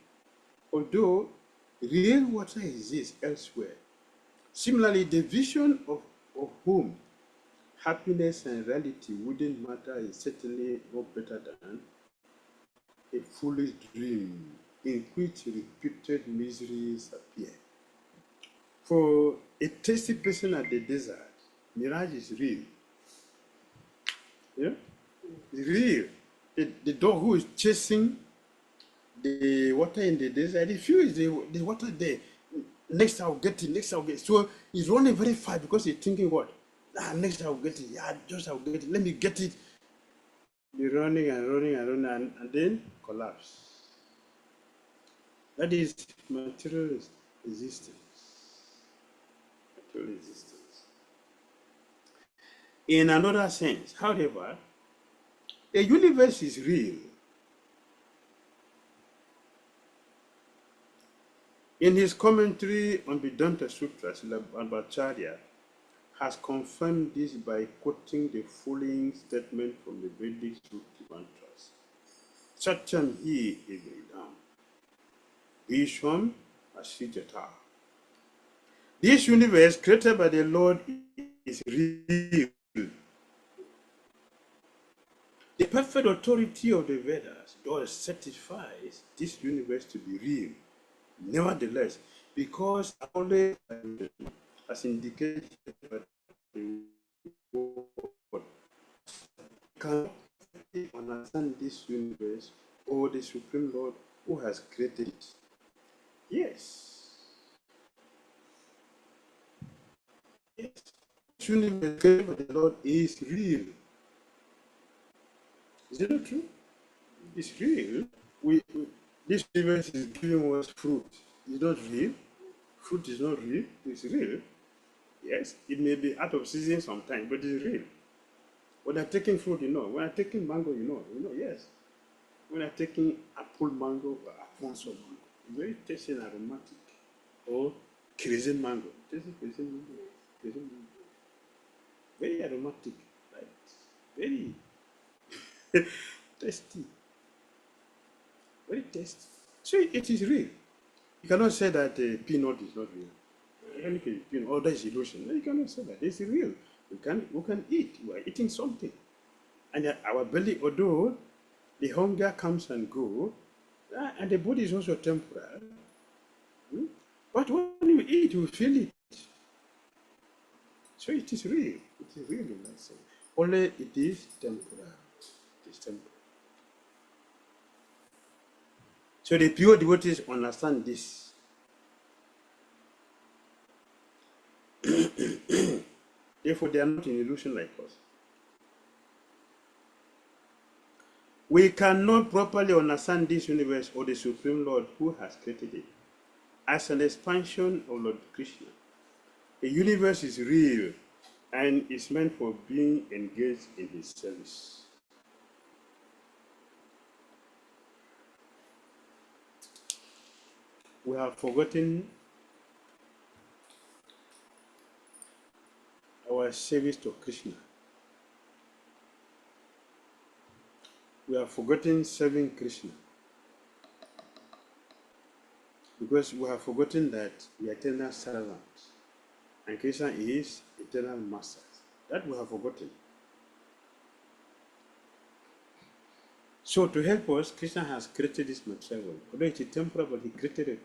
Although real water exists elsewhere. Similarly, the vision of whom happiness and reality wouldn't matter is certainly no better than a foolish dream in which repeated miseries appear. For a thirsty person at the desert, mirage is real. Yeah? It's real. The dog who is chasing the water in the desert, he feels the water there. Next I'll get it, next I'll get it. So he's running very fast because he's thinking what? Next I'll get it. Yeah, just I'll get it. Let me get it. Be running and running and running and then collapse. That is material existence. Material existence. In another sense, however, the universe is real. In his commentary on Vedanta Sutras, Bhattacharya has confirmed this by quoting the following statement from the Vedic Shruti mantras. Satyam hi evedam, Vishwam asijata. This universe created by the Lord is real. The perfect authority of the Vedas does certifies this universe to be real. Nevertheless, because only as indicated by the word, can understand this universe or the Supreme Lord who has created it. Yes. Yes. This universe created by the Lord is real. Is it not true? It's real. This universe is giving us fruit. It's not real. Fruit is not real. It's real. Yes, it may be out of season sometimes, but it's real. When I'm taking fruit, you know. When I'm taking mango, you know, yes. When I'm taking apple mango or Alfonso mango, it's very tasty and aromatic. Or Crimson mango. Tasty Crimson mango. Crimson mango. Very aromatic, right? Very tasty. Very tasty. So it is real. You cannot say that peanut is not real. Peanut, oh, that is illusion. No, you cannot say that. It's real. We can eat. We are eating something. And our belly, although the hunger comes and goes, and the body is also temporal. But when you eat, you feel it. So it is real. It is real in that sense. Only it is temporal. It is temporal. So the pure devotees understand this. Therefore, they are not in illusion like us. We cannot properly understand this universe or the Supreme Lord who has created it as an expansion of Lord Krishna. The universe is real and is meant for being engaged in his service. We have forgotten our service to Krishna. We have forgotten serving Krishna. because we have forgotten that we are eternal servants and Krishna is eternal master. That we have forgotten. So to help us, Krishna has created this material world. Although it is temporal, but he created it.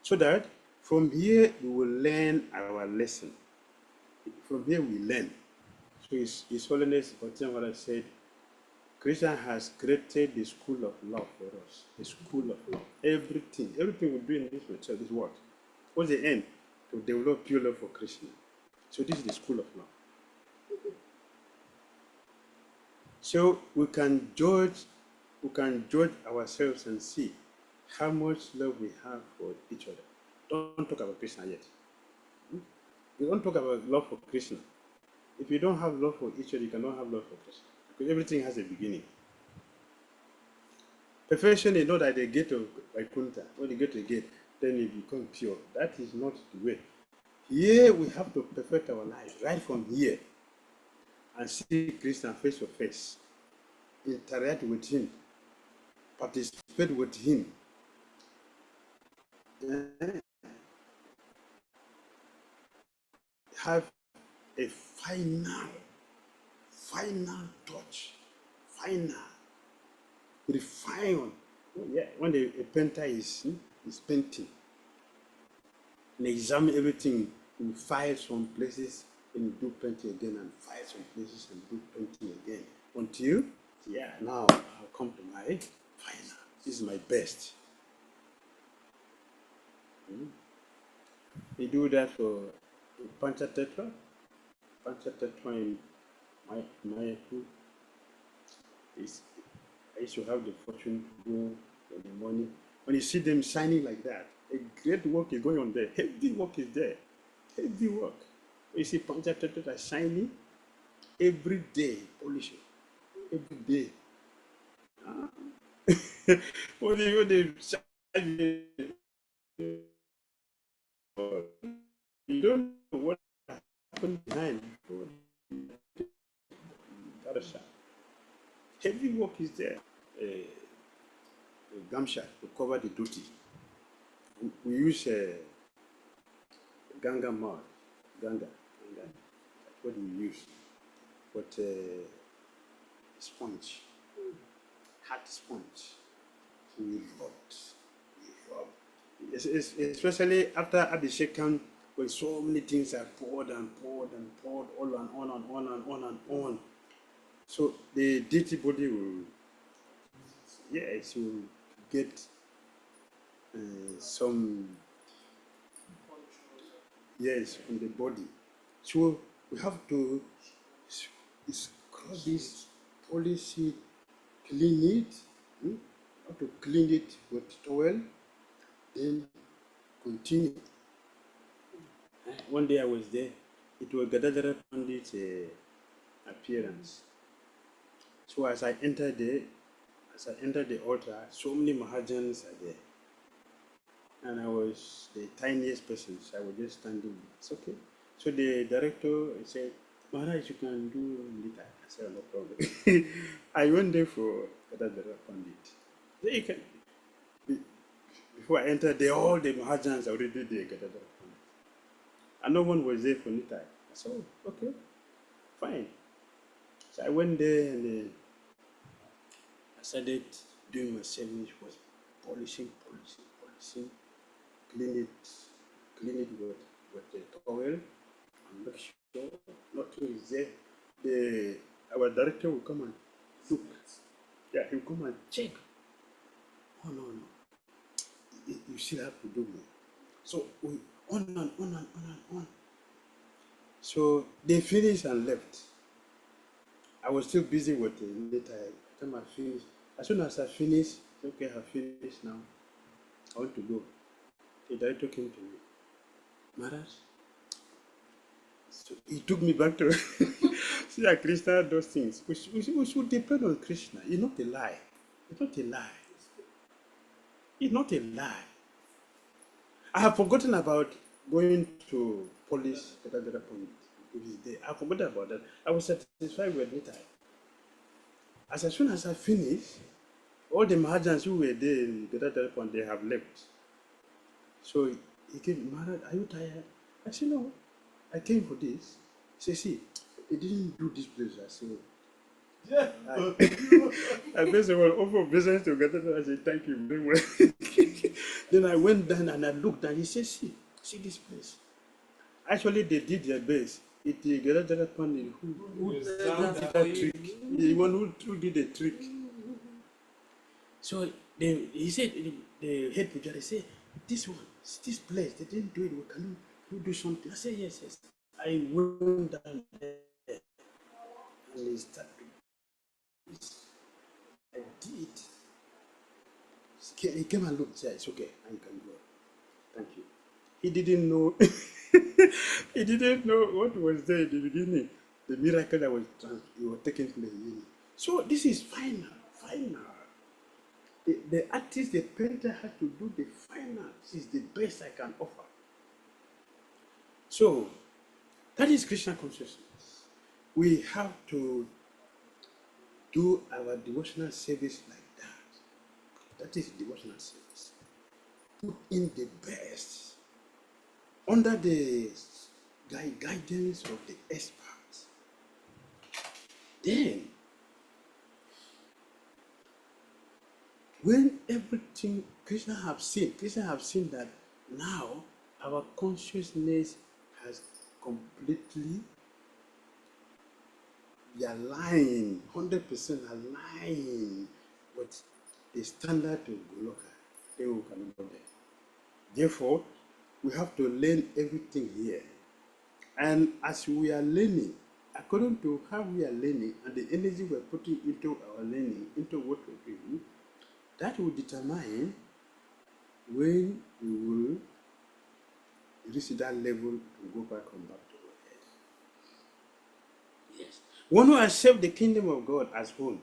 So that from here we will learn our lesson. From here we learn. So His Holiness Purusottama said, Krishna has created the school of love for us. The school of love. Everything we do in this material is what? What's the end? To develop pure love for Krishna. So this is the school of love. So we can judge ourselves and see how much love we have for each other. Don't talk about Krishna yet. We don't talk about love for Krishna. If you don't have love for each other, you cannot have love for Krishna. Because everything has a beginning. Perfection is not at the gate of Vaikuntha. When you get to the gate, then you become pure. That is not the way. Here we have to perfect our life right from here and see Krishna face to face, interact with him, participate with him. Have a final touch, final refine. Yeah, when a painter is painting and examine everything, you file some places and do painting again, and file some places and do painting again until now I'll come to my final. This is my best. We do that for Panchatetra. Panchatetra in my group is, I used to have the fortune to go in the morning. When you see them shining like that, a great work is going on there. Heavy work is there. Heavy work. You see Panchatetra shining every day, polishing. Every day. When they shine, you don't know what happened behind. That is heavy work is there. Gamsha to cover the duty. We use Ganga mud. Ganga. That's what we use. But sponge, hard sponge. We rubbed. Especially after Abhishekam, when so many things are poured and poured and poured all and on and on and on and on. So the deity body will, will get some, on the body. So we have to scrub this, polish it, clean it. We have to clean it with towel, then continue. One day I was there. It was Gadadhara Pandit's appearance. So as I entered the altar, so many Mahajans are there. And I was the tiniest person, so I was just standing. It's okay. So the director said, Maharaj, you can do Nita. I said, no problem. I went there for Gadadhara Pandit. So you can. Before I entered, all the Mahajans already did the Gadadhara Pandit. And no one was there for Nita. I said, oh, okay, fine. So I went there and I started doing my service, was polishing, clean it with the towel, and make sure nothing is there. Our director will come and look. Yeah, he'll come and check. Oh no. You still have to do more. So we on and on. So they finished and left. I was still busy with the later. By the time I finished, as soon as I finished, okay, I finished now. I want to go. The director came to me, Maharaj. So he took me back to see how Krishna does things. We should depend on Krishna. It's not a lie. I have forgotten about going to police Gadadhara Pandit. I forgot about that. I was satisfied with it. As soon as I finished, all the Mahajans who were there in Gadadhara Pandit, they have left. So he came, Maharaj, are you tired? I said, no, I came for this. He said, see, they didn't do this place. I said, I basically offer business together. I said, thank you very much. Then I went down and I looked and he said, see this place. Actually, they did their best. It the Gerajara Pandit who did that trick. The one who did the trick. So he said, the head pujari said, this one, this place, they didn't do it. Can you do something? I said, yes. I went down there and he started. I did. He came and looked and said, it's okay, and you can go. Thank you. He didn't know. He didn't know what was there in the beginning. The miracle that was taking place. So this is final. The artist, the painter had to do the final. This is the best I can offer. So that is Krishna consciousness. We have to do our devotional service like that. That is devotional service. Put in the best under the guidance of the experts. Then, when everything Krishna have seen that now our consciousness has completely aligned, 100% aligned with the standard of Goloka, then we can go there. Therefore, we have to learn everything here. And as we are learning, according to how we are learning and the energy we are putting into our learning, into what we do, that will determine when we will reach that level to go back to our head. Yes. One who accepts the kingdom of God as whole,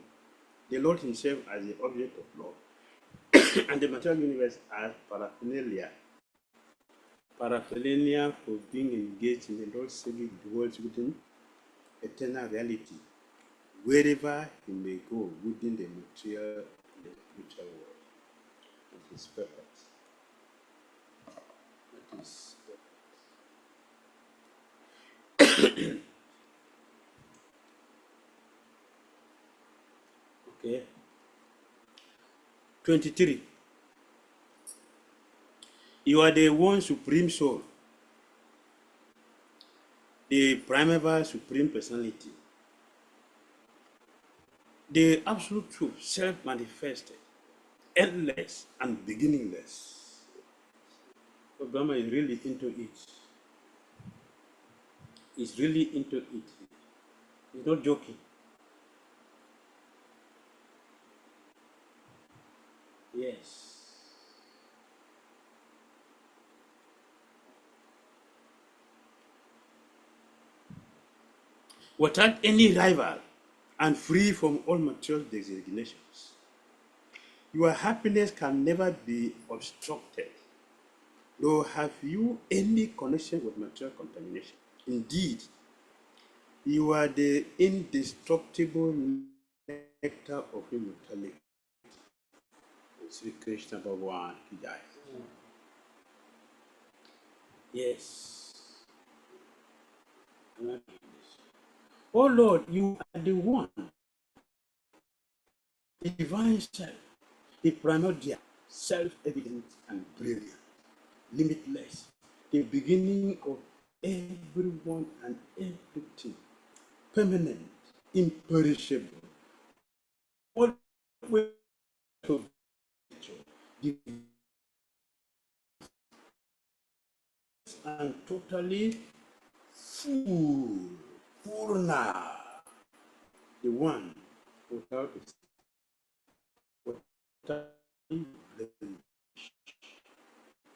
the Lord himself as the object of love, and the material universe as paraphernalia. Paraphernalia for being engaged in the Lord's service dwells within eternal reality, wherever he may go within the material and the spiritual world. That is perfect. That is perfect. Okay. 23. You are the one supreme soul, the primeval supreme personality, the absolute truth, self-manifested, endless and beginningless. So Brahma is really into it. He's really into it. He's not joking. Yes. Without any rival and free from all material designations. Your happiness can never be obstructed, nor have you any connection with material contamination. Indeed, you are the indestructible nectar of immortality. Sri Krishna Bhagavan ki jai. Yes. Oh Lord, you are the one, the divine self, the primordial, self-evident and brilliant, limitless, the beginning of everyone and everything, permanent, imperishable, always of nature, and totally full, Purna, the one without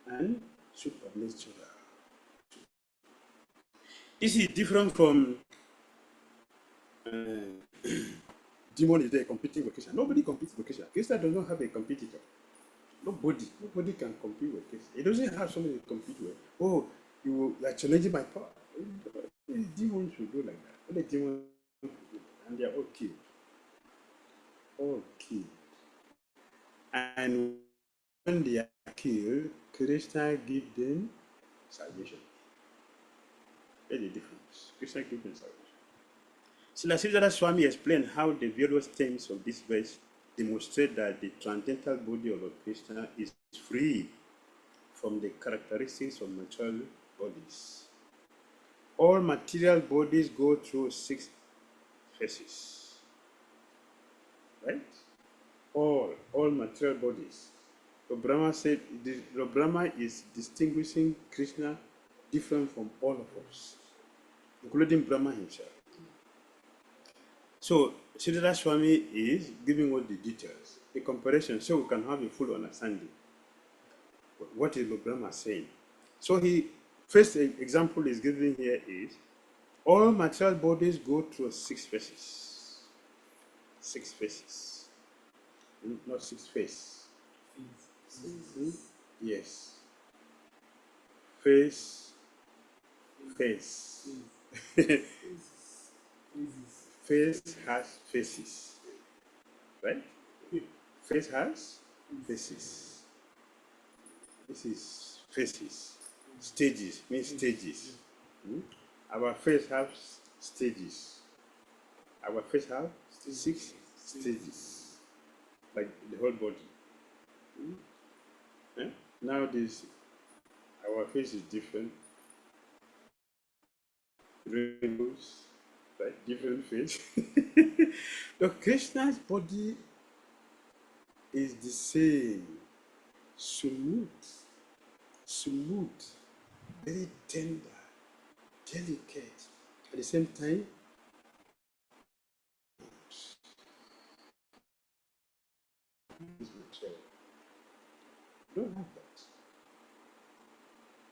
and supernatural. This is different from demon is there competing with Krishna. Nobody competes with Krishna. Krishna does not have a competitor. Nobody can compete with Krishna. He doesn't have somebody to compete with. Oh, you are challenging my power. Demons will do like that. Only demons will do that. And they are all killed. All killed. And when they are killed, Krishna give them salvation. That's the difference. Krishna give them salvation. Srila Sridhara Swami explained how the various themes of this verse demonstrate that the transcendental body of Lord Krishna is free from the characteristics of material bodies. All material bodies go through 6 phases, right? All material bodies. So Brahma said, Brahma is distinguishing Krishna different from all of us, including Brahma himself. So Sridhara Swami is giving us the details, the comparison, so we can have a full understanding. What is Lord Brahma saying? So first example is given here is all material bodies go through 6 phases. 6 phases. Not 6 phases. Yes. Phase. Phase has phases. Right? Phase has phases. This is phases. Stages means stages. Our phase has stages. Our phase have 6 stages, like the whole body. Now our face is different. Rainbows, like different face. The Krishna's body is the same, smooth, very tender, delicate. At the same time, don't have that.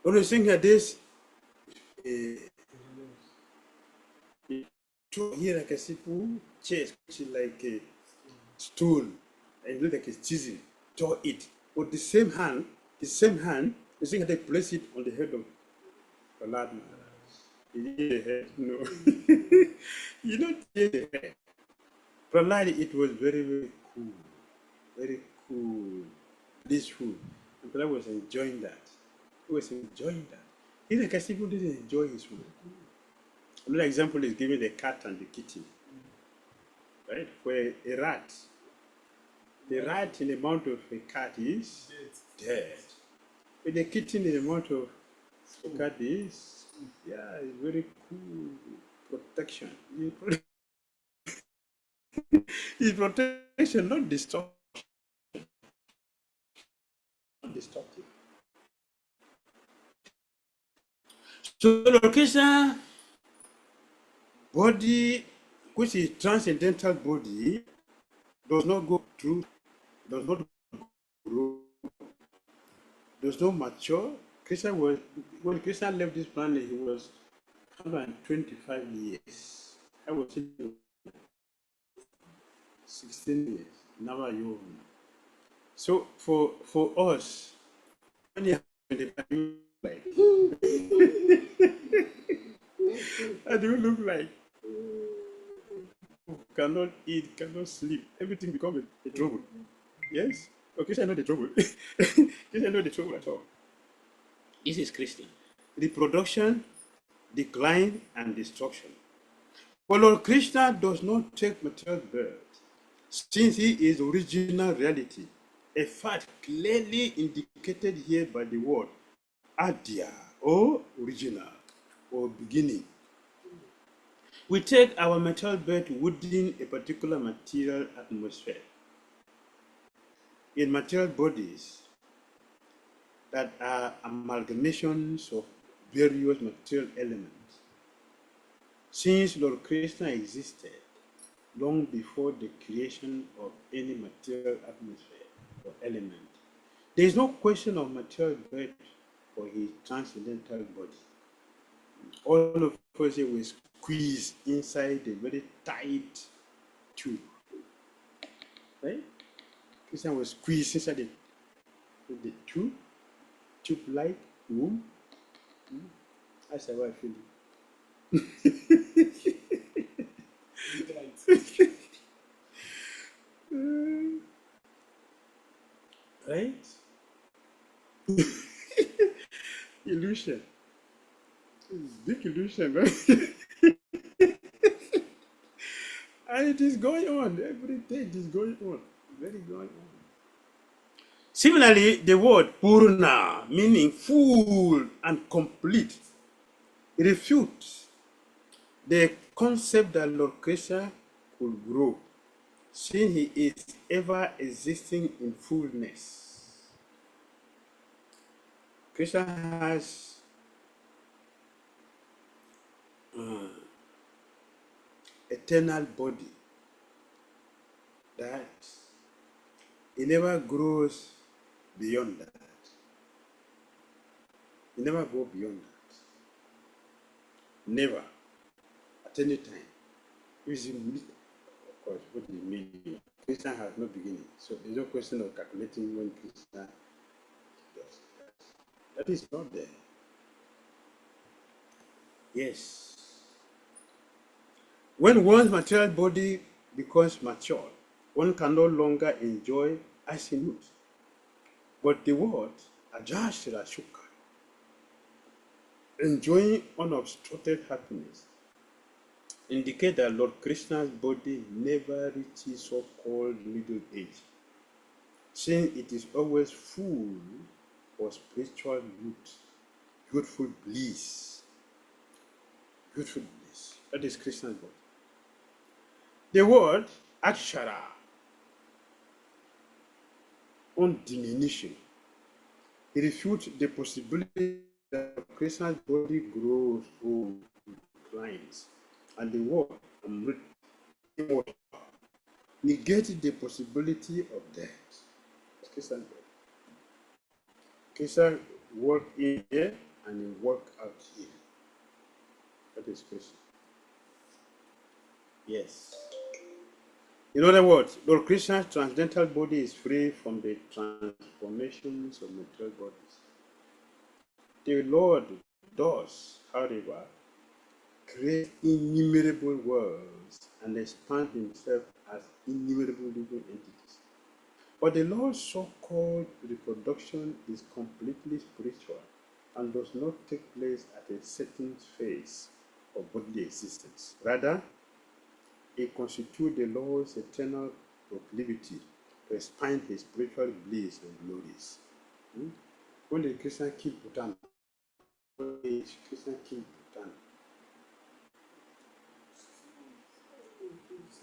When you think at this, here like a simple chest, like a stool, and look like a chisel, draw it. With the same hand, you think they place it on the head of the Lord Maharaj. You hear the head? No. You don't hear the head. Prahlad, it was very cool, blissful. And Prahlad was enjoying that. Even Kasipu didn't enjoy his food. Another example is giving the cat and the kitten. Right? Where a rat, the rat in the mouth of a cat is dead. But the kitten in the mouth of a cat is, it's very cool protection. It's protection, not destructive. So the location body, which is transcendental body, does not go through, does not grow, does not mature. When Krishna left this planet, he was 125 years. I was 16 years. Now you. So for us, when you like, how do you look like? Cannot eat, cannot sleep. Everything becomes a trouble. Yes? Okay, Krishna know the trouble. Krishna know the trouble at all. This is Krishna. Reproduction, decline, and destruction. But Lord Krishna does not take material birth, since he is original reality, a fact clearly indicated here by the word Adya, or original, or beginning. We take our material birth within a particular material atmosphere. In material bodies that are amalgamations of various material elements. Since Lord Krishna existed long before the creation of any material atmosphere or element, there is no question of material birth for his transcendental body. All of us were squeezed inside a very tight tube. Right? Krishna was squeezed inside the tube-like womb. That's how I feel. Right? Illusion. Big illusion, right? And it is going on. Every day it is going on. Very going on. Similarly, the word Purna, meaning full and complete, refutes the concept that Lord Krishna could grow, since he is ever existing in fullness. Krishna has eternal body that he never grows beyond that. He never go beyond that. Never. At any time. Of course, what do you mean? Krishna has no beginning. So there's no question of calculating when Krishna does. That is not there. Yes. When one's material body becomes mature, one can no longer enjoy asinut. But the word Ajashira Shuka, enjoying unobstructed happiness, indicate that Lord Krishna's body never reaches so-called middle age, since it is always full of spiritual youth, youthful bliss. Youthful bliss. That is Krishna's body. The word Akshara, on diminution, it refutes the possibility that Krishna's body grows or declines, and the word Amrit negates the possibility of death. Krishna work in here and he work out here. That is Krishna. Yes. In other words, Lord Krishna's transcendental body is free from the transformations of material bodies. The Lord does, however, create innumerable worlds and expand himself as innumerable living entities. But the Lord's so-called reproduction is completely spiritual and does not take place at a certain phase of bodily existence. Rather, it constitutes the Lord's eternal proclivity to expand his spiritual bliss and glories. When the Krishna killed Putana, Krishna killed Putana.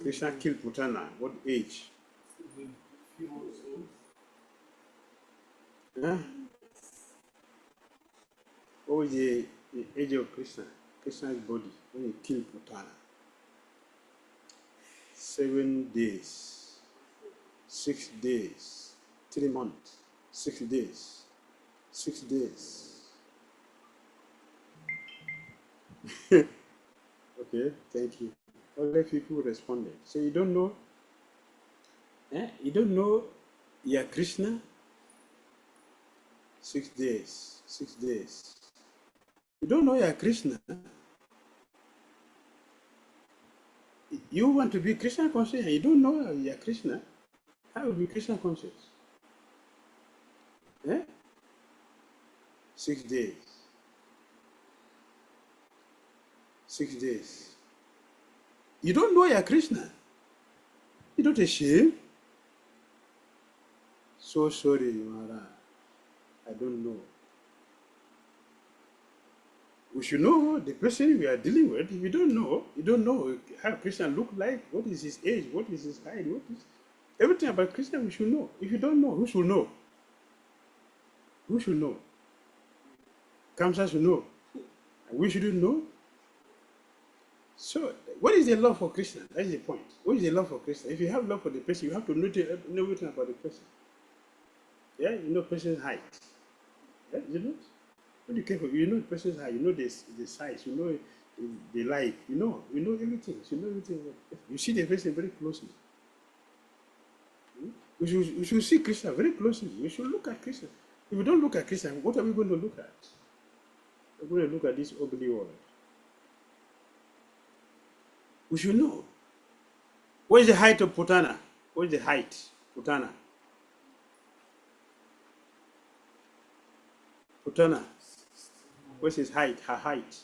Krishna killed Putana. What age? Huh? What was the age of Krishna? Krishna's body when he killed Putana? 7 days, 6 days, 3 months, 6 days, 6 days. Okay, thank you. Other people responded. So you don't know? You don't know you're Krishna? 6 days, 6 days. You don't know you're Krishna? You want to be Krishna conscious and you don't know you're Krishna? How will you be Krishna conscious? 6 days. 6 days. You don't know you're Krishna. You're not ashamed. So sorry, Maharaj. I don't know. We should know the person we are dealing with. If you don't know how Krishna look like, what is his age, what is his height, what is everything about Krishna we should know. If you don't know, who should know? Who should know? Kamsa should know. And we shouldn't know. So, what is the love for Krishna? That is the point. What is the love for Krishna? If you have love for the person, you have to know everything about the person. Yeah, you know person's height. Yeah, you know. When you care for, you know the person's height. You know the size. You know the life. You know everything. You know everything. You see the person very closely. We should see Krishna very closely. We should look at Krishna. If we don't look at Krishna, what are we going to look at? We're going to look at this ugly world. We should know. What is the height of Putana? What is the height? Putana. Putana, what's his height? Her height.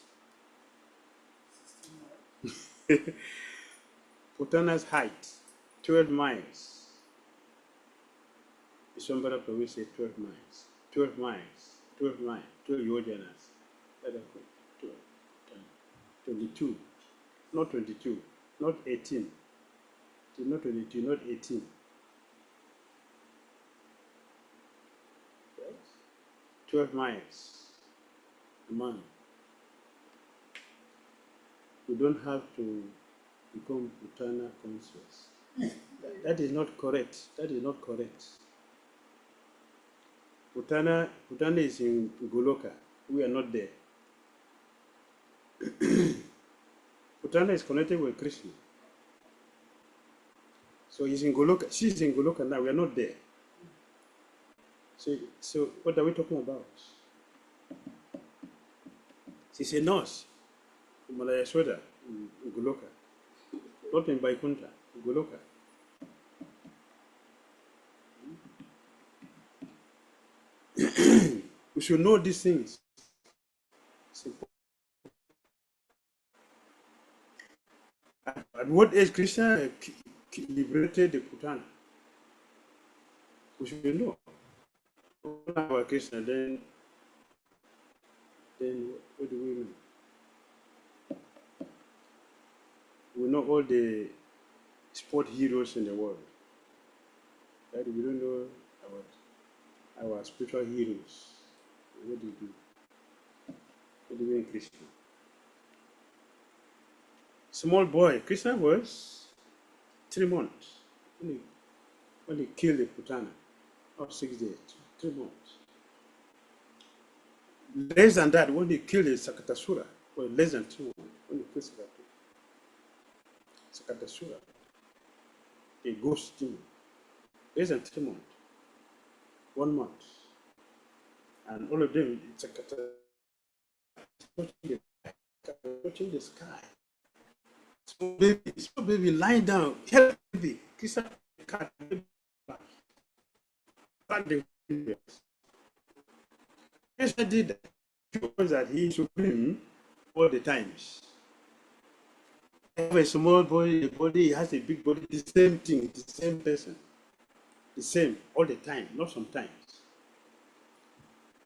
Putana's height, 12 miles. Somebody will say 12 miles. 12 miles. 12 miles. 12 yojanas. 12, 22. Not 22. Not 18. Not 22. Not 18. Yes. 12 miles. A man. You don't have to become Putana conscious. That is not correct. That is not correct. Putana is in Goloka. We are not there. Putana is connected with Krishna. So he's in Goloka. She's in Goloka now. We are not there. So what are we talking about? She's a nurse in Malaya Soda, in Goloka. Not in Baikunta, in Goloka. We should know these things. At what age Krishna liberated the Putana? We should know. About Krishna, then what do we know? We know all the sport heroes in the world. But we don't know about our spiritual heroes. What do you do? What do you mean, Krishna? Small boy, Krishna was 3 months when he killed the Putana, or 6 days, 3 months. Less than that, when he killed the Sakatasura, well, less than 2 months, when he killed Sakatasura, a ghost demon, less than 3 months, 1 month, and all of them, Sakatasura, watching the sky. Small baby lying down, help baby. Krishna cat Krishna did that. Shows that he is supreme all the times. Have a small body, the body has a big body, the same thing, the same person. The same all the time, not sometimes.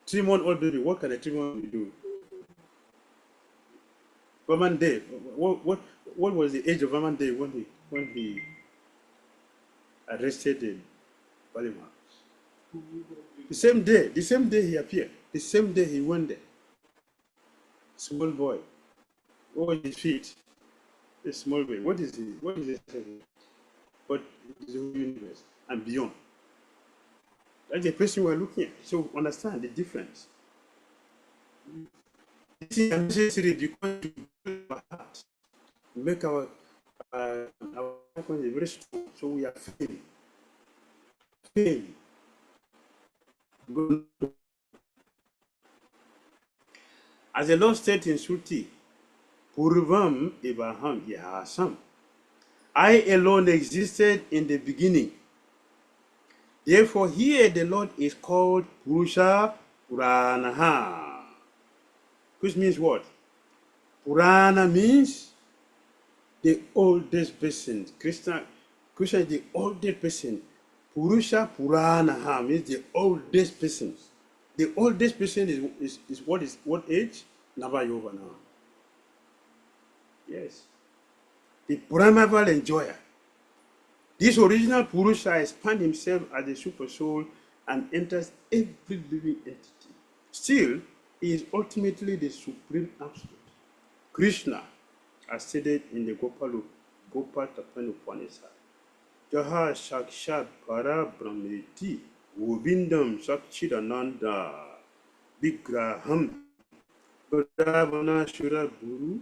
3-month-old baby, what can a 3-month do? Brahman Day, what was the age of Brahman Day when he arrested the Balima? The same day he appeared, the same day he went there. Small boy, what was his feet? A small boy, what is he? What is it? What is the whole universe and beyond? That's the person we're looking at. So understand the difference. This is necessary because our heart make our very strong. So we are failing. As the Lord said in Suti, Purvam Ibaham Yahasam. I alone existed in the beginning. Therefore, here the Lord is called Purusha Puranaha. Which means what? Purana means the oldest person. Krishna is the oldest person. Purusha Puranaha means the oldest person. The oldest person is what age? Navayovana. Yes. The primeval enjoyer. This original Purusha expands himself as the super soul and enters every living entity. Still, he is ultimately the supreme absolute. Krishna, as stated in the Gopal-tapani Upanishad, Jaha Sakshat Para Brahmeti Govindam Sakchidananda Vigraham Bhadravana Shura Guru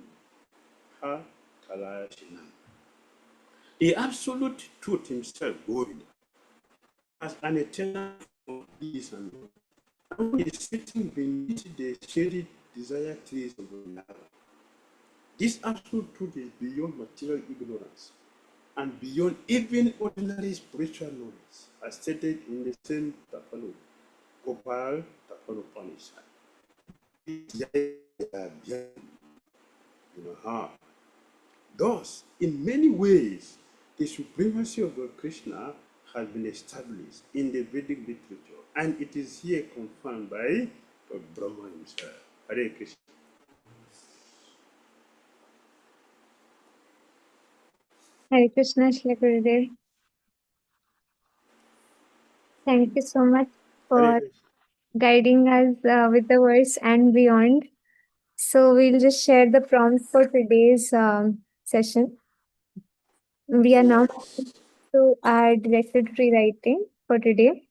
Ha Kalashinam. The absolute truth himself, Govinda, as an eternal peace and love, is sitting beneath the shady desire trees of Vrindavan. This absolute truth is beyond material ignorance and beyond even ordinary spiritual knowledge, as stated in the same Tapanu, Gopal Tapanu Upanishad. heart. Thus, in many ways, the supremacy of Lord Krishna has been established in the Vedic literature, and it is here confirmed by Lord Brahma himself. Hare Krishna. Hare Krishna, Shri Gurudev. Thank you so much Hare for Krishna. guiding us with the verse and beyond. So we'll just share the prompts for today's session. We are now moving to our directed free writing for today.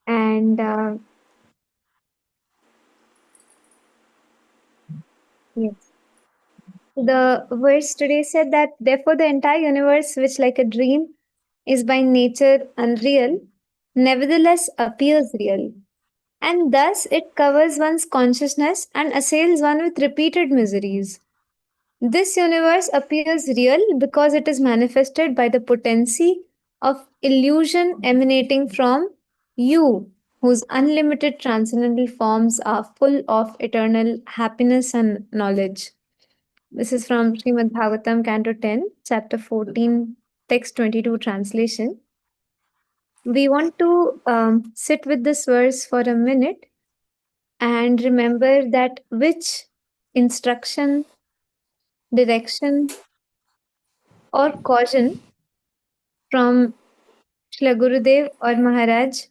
And yes, the verse today said that therefore the entire universe, which like a dream is by nature unreal, nevertheless appears real. And thus it covers one's consciousness and assails one with repeated miseries. This universe appears real because it is manifested by the potency of illusion emanating from you, whose unlimited transcendental forms are full of eternal happiness and knowledge. This is from Srimad Bhagavatam, Canto 10, Chapter 14, Text 22 translation. We want to sit with this verse for a minute and remember that which instruction, direction, or caution from Shla Gurudev or Maharaj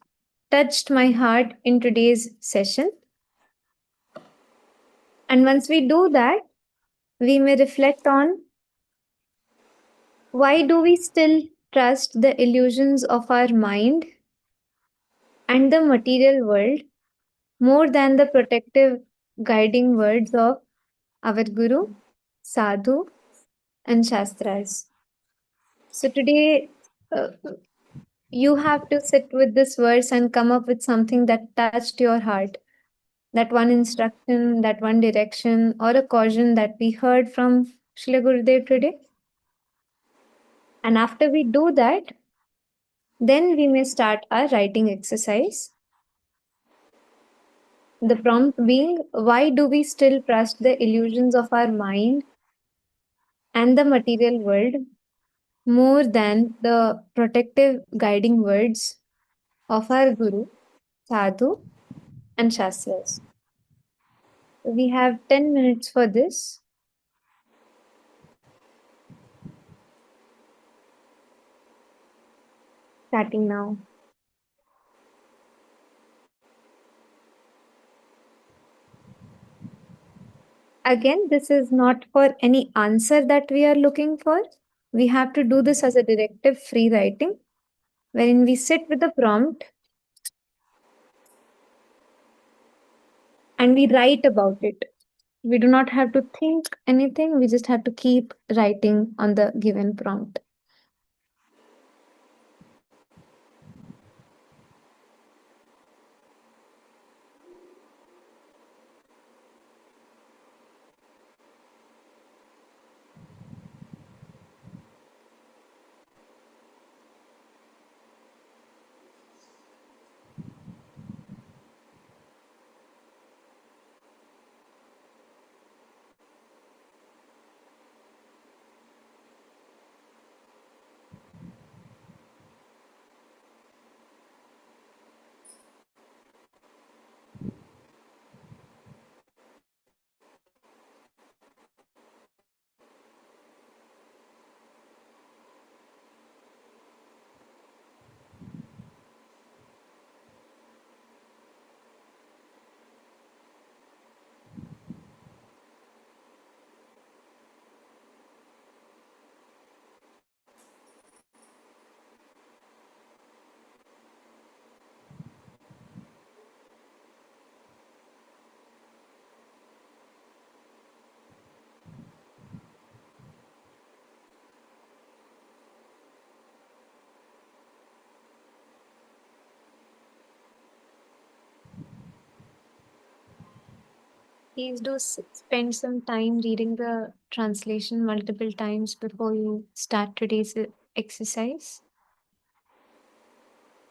touched my heart in today's session. And once we do that, we may reflect on why do we still trust the illusions of our mind and the material world more than the protective guiding words of our Guru, Sadhu, and Shastras. So today, uh, you have to sit with this verse and come up with something that touched your heart. That one instruction, that one direction, or a caution that we heard from Srila Gurudev today. And after we do that, then we may start our writing exercise. The prompt being, why do we still trust the illusions of our mind and the material world more than the protective guiding words of our Guru, Sadhu, and Shastras? We have 10 minutes for this, starting now. Again, this is not for any answer that we are looking for. We have to do this as a directive free writing, wherein we sit with the prompt and we write about it. We do not have to think anything, we just have to keep writing on the given prompt. Please do spend some time reading the translation multiple times before you start today's exercise.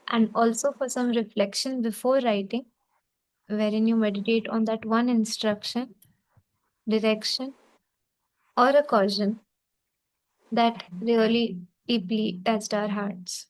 And also for some reflection before writing, wherein you meditate on that one instruction, direction, or a caution that really deeply touched our hearts.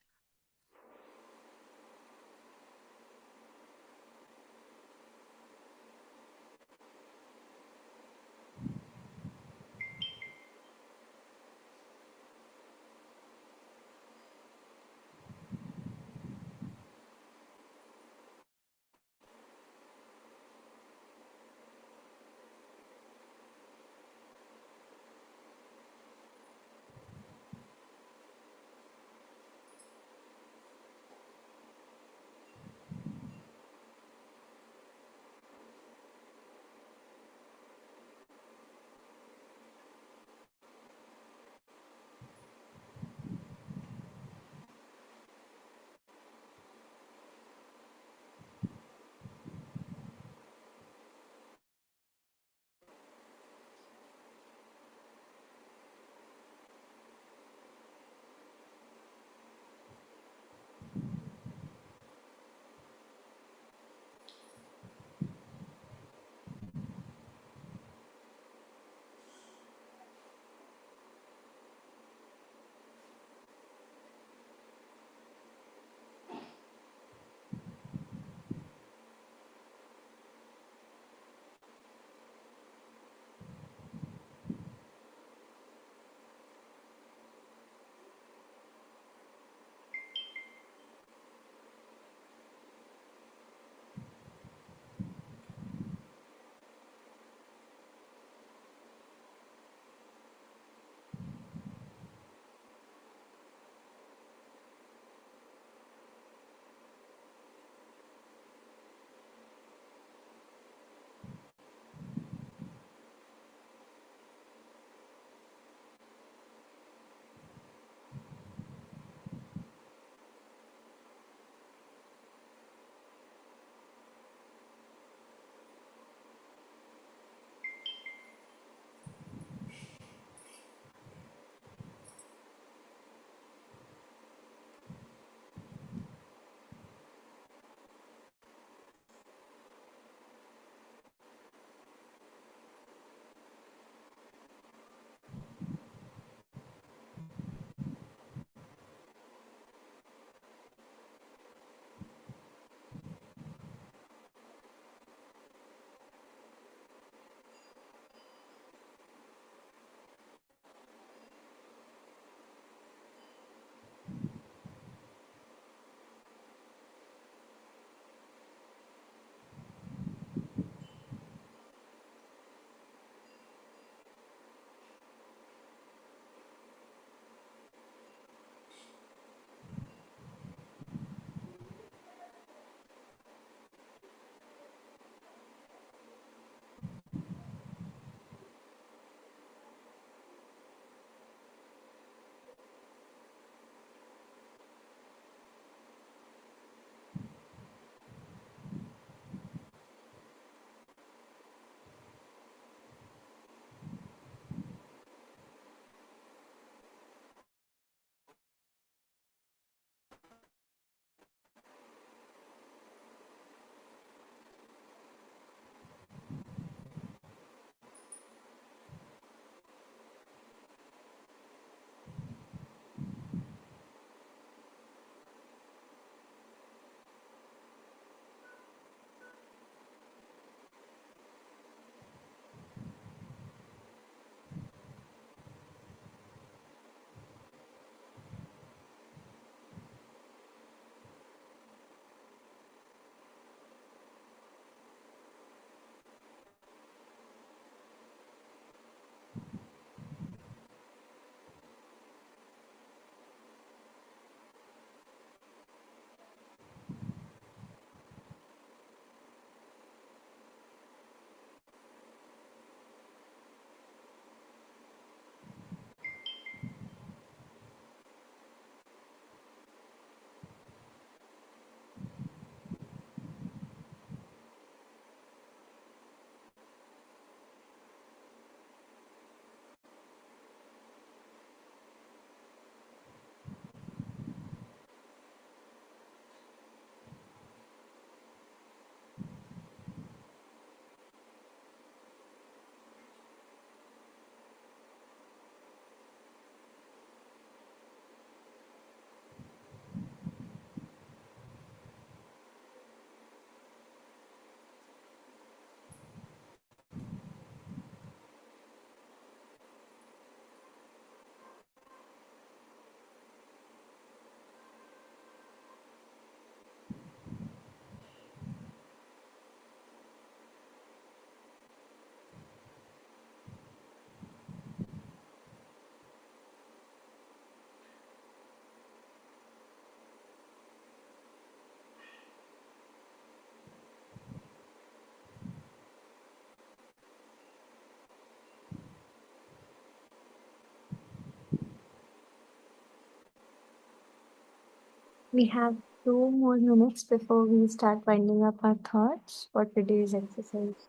We have 2 more minutes before we start winding up our thoughts for today's exercise.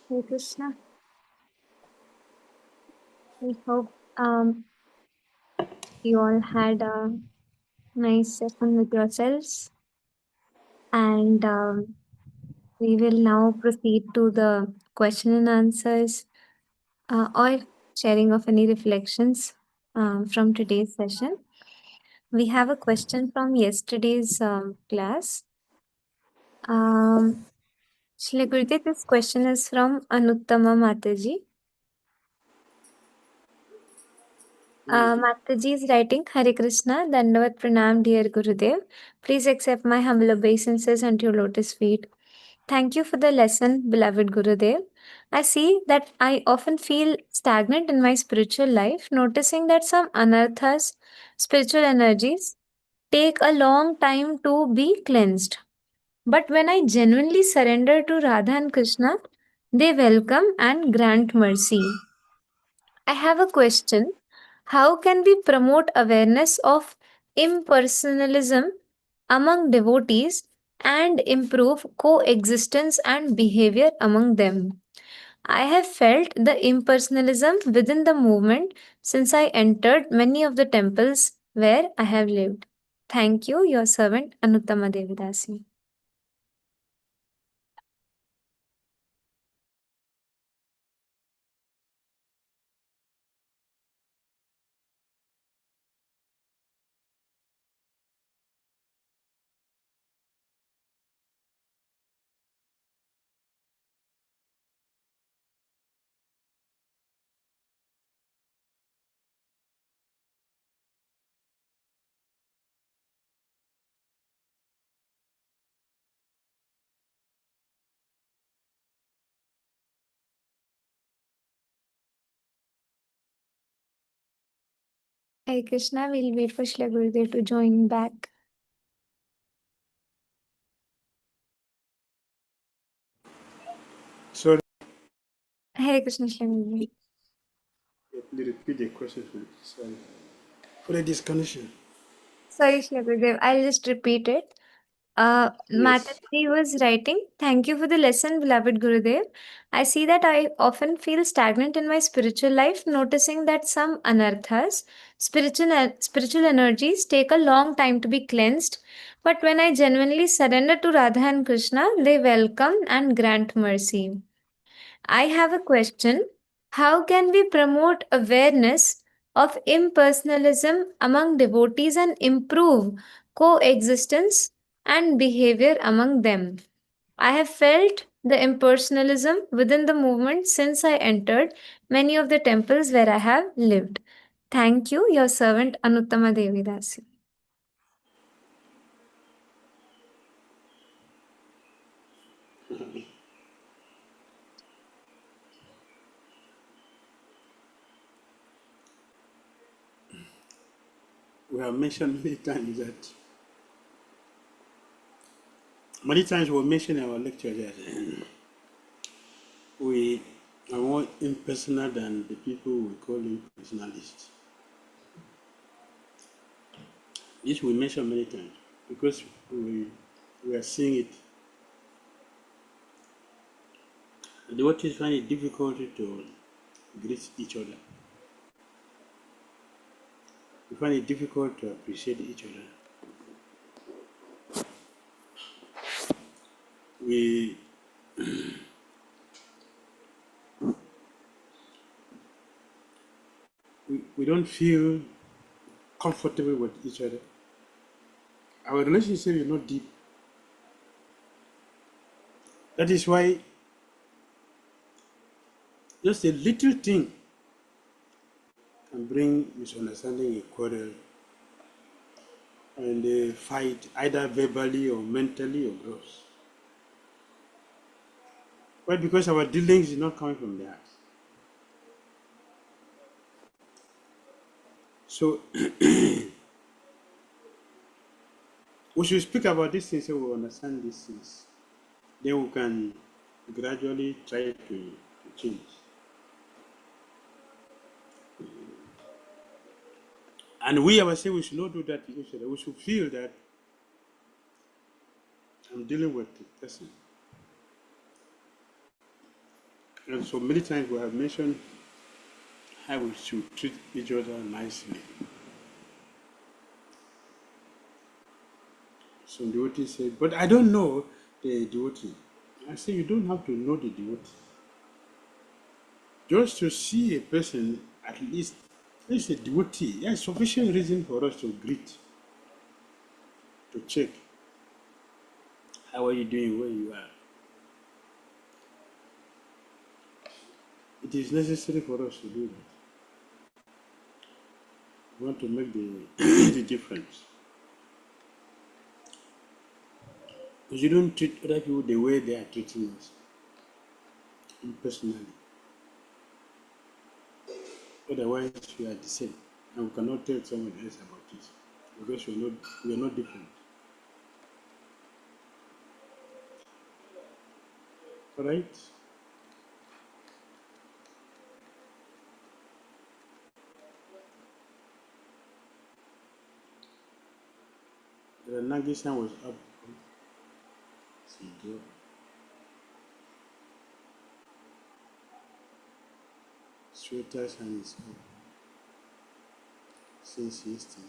Hey Krishna, we hope you all had a nice session with yourselves, and we will now proceed to the question and answers or sharing of any reflections from today's session. We have a question from yesterday's class. Shri Gurudev, this question is from Anuttama Mataji. Mataji is writing, Hare Krishna, Dandavat Pranam, dear Gurudev. Please accept my humble obeisances unto your lotus feet. Thank you for the lesson, beloved Gurudev. I see that I often feel stagnant in my spiritual life, noticing that some anarthas, spiritual energies, take a long time to be cleansed. But when I genuinely surrender to Radha and Krishna, they welcome and grant mercy. I have a question. How can we promote awareness of impersonalism among devotees and improve coexistence and behavior among them? I have felt the impersonalism within the movement since I entered many of the temples where I have lived. Thank you, your servant Anuttama Devidasi. Hare Krishna, we'll wait for Shri Gurudev to join back. Sorry, Hare Krishna, Shri Gurudev. please repeat the question, please. Sorry. For the disconnection. Sorry, Shri Gurudev, I'll just repeat it. Yes. Mataji was writing, thank you for the lesson, beloved Gurudev. I see that I often feel stagnant in my spiritual life, noticing that some anarthas, spiritual energies, take a long time to be cleansed. But when I genuinely surrender to Radha and Krishna, they welcome and grant mercy. I have a question. How can we promote awareness of impersonalism among devotees and improve coexistence and behavior among them? I have felt the impersonalism within the movement since I entered many of the temples where I have lived. Thank you, your servant Anuttama Devidasi. We have mentioned many times that many times we mention in our lecture that we are more impersonal than the people we call impersonalists. This we mention many times because we are seeing it. The devotees find it difficult to greet each other. We find it difficult to appreciate each other. We we don't feel comfortable with each other. Our relationship is not deep. That is why just a little thing can bring misunderstanding, a quarrel, and a fight, either verbally or mentally or gross. Why? Because our dealings is not coming from the heart. So we should speak about these things so we understand these things. Then we can gradually try to change. And we ourselves, we should not do that to each other. We should feel that I'm dealing with the person. And so many times we have mentioned how we should treat each other nicely. Some devotees say, but I don't know the devotee. I say, you don't have to know the devotee. Just to see a person, at least a devotee, there's sufficient reason for us to greet, to check. How are you doing where you are? It is necessary for us to do that. We want to make the, the difference. Because you don't treat other people the way they are treating us, personally. Otherwise, we are the same. And we cannot tell someone else about it. Because we are not different. All right? The Nagishan was up. Sweater's hand is up since yesterday.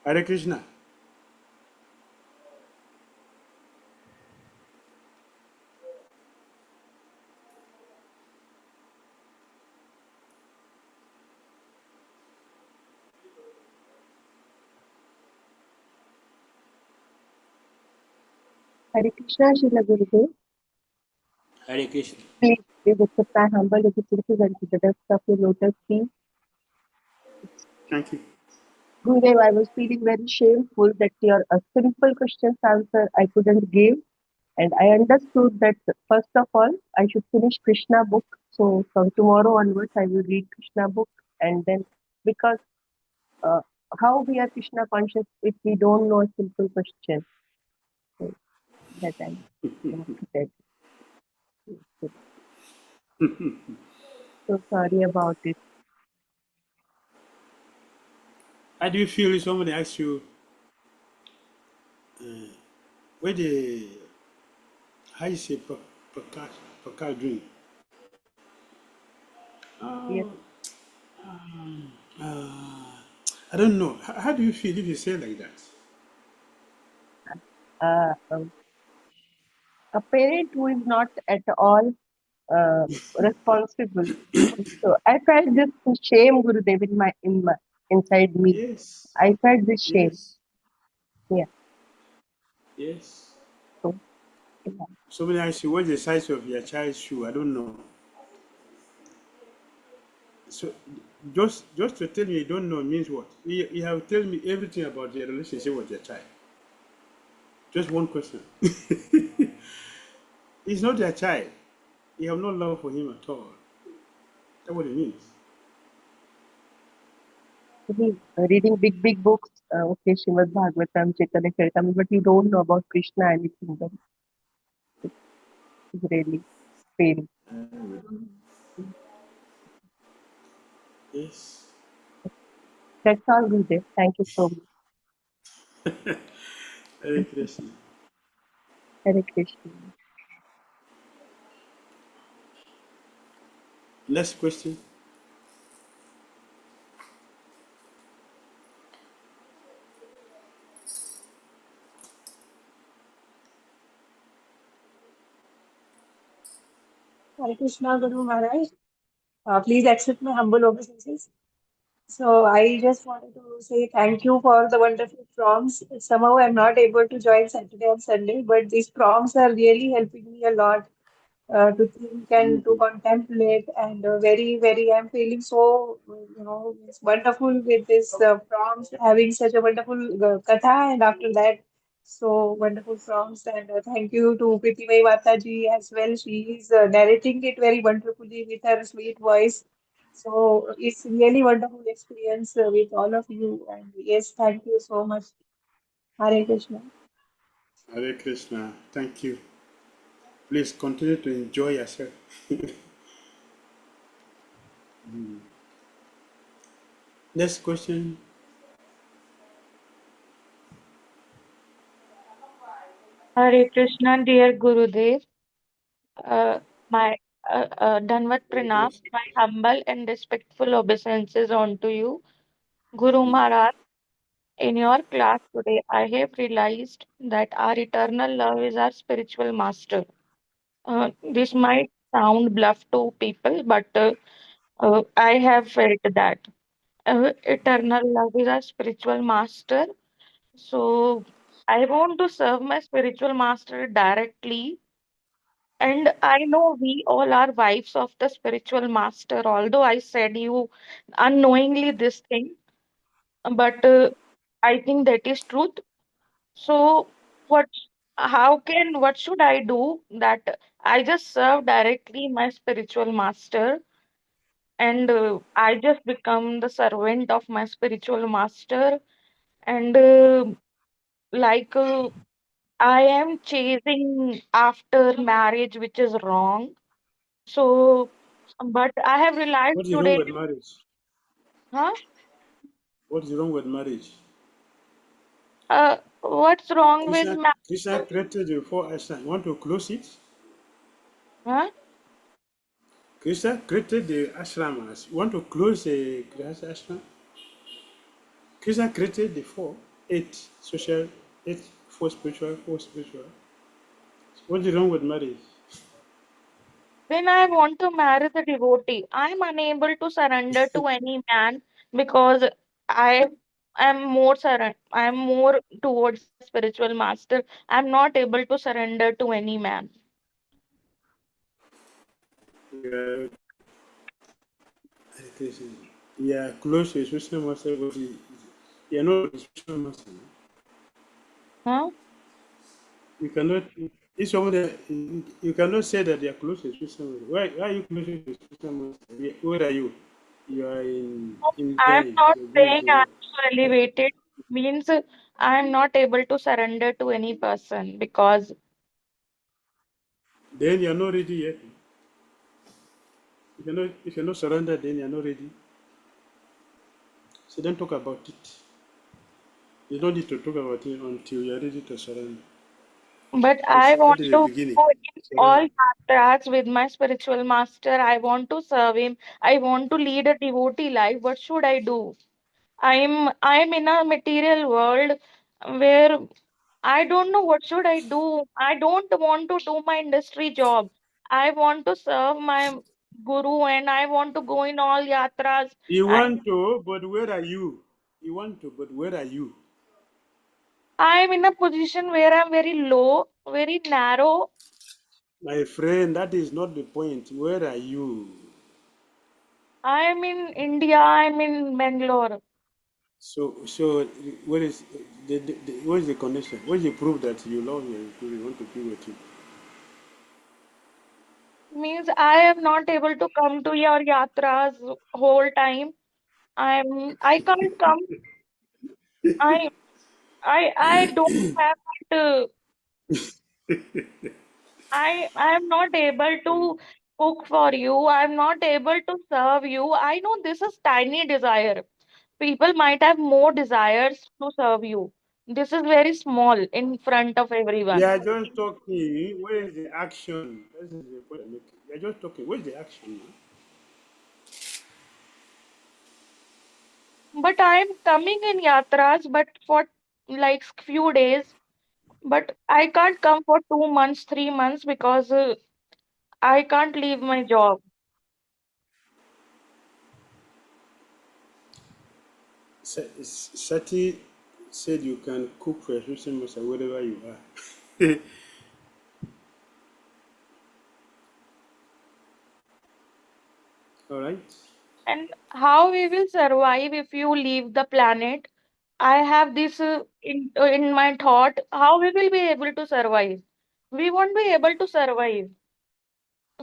Hare Krishna. Hare Krishna, Srila Gurudev. Hare Krishna. Please, we would accept our humble obeisances and to the depths of your lotus feet. Thank you. Gurudev, I was feeling very shameful that your simple questions answer I couldn't give. And I understood that first of all, I should finish Krishna book. So from tomorrow onwards, I will read Krishna book. And then, because uh, how we are Krishna conscious if we don't know a simple question? So that I want to tell you. So sorry about it. How do you feel if somebody asks you, where the, how you say, Pakal drink? Yes. Oh, uh, I don't know. How do you feel if you say like that? Uh, um, a parent who is not at all uh, responsible. So I felt this shame, Gurudev, in my inside me. Yes. I felt this shame. Yes. Yeah. Yes. So yeah. So many times you watch the size of your child's shoe. I don't know. So just to tell me you don't know means what? You have tell me everything about your relationship with your child. Just one question. He's not your child. You have no love for him at all. That's what it means. Reading big books. Okay, Srimad Bhagavatam, Chaitanya Charitamrita, but you don't know about Krishna anything. Then it's really pain. Yes. That's all, Gurudev. Thank you so much. Hare Krishna. Hare Krishna. Next question. Hare Krishna Guru Maharaj. Please accept my humble obeisances. So I just wanted to say thank you for the wonderful prompts. Somehow I'm not able to join Saturday and Sunday, but these prompts are really helping me a lot to think and to contemplate. And I'm feeling so, it's wonderful with this prompts, having such a wonderful katha. And after that, so wonderful prompts. And thank you to Pritimai Mataji as well. She is narrating it very wonderfully with her sweet voice. So it's really wonderful experience with all of you. And yes, thank you so much. Hare Krishna. Hare Krishna. Thank you. Please continue to enjoy yourself. Next question. Hare Krishna, dear Gurudev. Uh, my Danvat Hare Pranam, Krishna. my humble and respectful obeisances unto you. Guru Maharaj, in your class today, I have realized that our eternal love is our spiritual master. This might sound bluff to people, but I have felt that eternal love is our spiritual master. So I want to serve my spiritual master directly. And I know we all are wives of the spiritual master, although I said you unknowingly this thing, but I think that is truth. So, what, what should I do that I just serve directly my spiritual master and I just become the servant of my spiritual master and like I am chasing after marriage, which is wrong. So, but I have realized What is wrong today, with marriage? huh? What is wrong with marriage? What's wrong with Krishna marriage? created you before ashram. You want to close it? Huh? Krishna created the ashramas. You want to close the Grihastha ashram? Krishna created the eight social, eight, four spiritual, four spiritual. What is wrong with marriage? When I want to marry the devotee, I'm unable to surrender to any man because I I am more towards my spiritual master. I'm not able to surrender to any man. Yeah, Krishna. Yeah, close to a spiritual master, but you are not a spiritual master. Huh? You cannot. If someone that you cannot say that they are close to a spiritual master. Why are you close to a spiritual master? Where are you? You are in I'm time. not Your being is saying I'm below. so elevated. Means I'm not able to surrender to any person because Then you are not ready yet. If you're not surrendered, then you are not ready. So don't talk about it. You don't need to talk about it until you are ready to surrender. but I Because want that is the to beginning. go in all Surrender. yatras with my spiritual master. I want to serve him. I want to lead a devotee life. What should I do? I'm in a material world where I don't know what should I do. I don't want to do my industry job. I want to serve my guru and I want to go in all yatras. You And want to, but where are you? You want to, but where are you? I'm in a position where I'm very low, very narrow. My friend, that is not the point. Where are you? I'm in India, I'm in Bangalore. So, what is what is the connection? What is the proof that you love your guru, want to be with you? Means I am not able to come to your yatras whole time. I can't come. I I don't have that. I am not able to cook for you. I'm not able to serve you. I know this is tiny desire. People might have more desires to serve you. This is very small in front of We everyone. are just talking. Where is the action? This is the point I'm making. We are just talking. Where is the action? Man? But I'm coming in yatras, but for like few days. But I can't come for 2 months, 3 months because I can't leave my job. Sati said you can cook for a Christian master wherever you are. All right. And how we will survive if you leave the planet? I have this in my thought. How we will be able to survive? We won't be able to survive.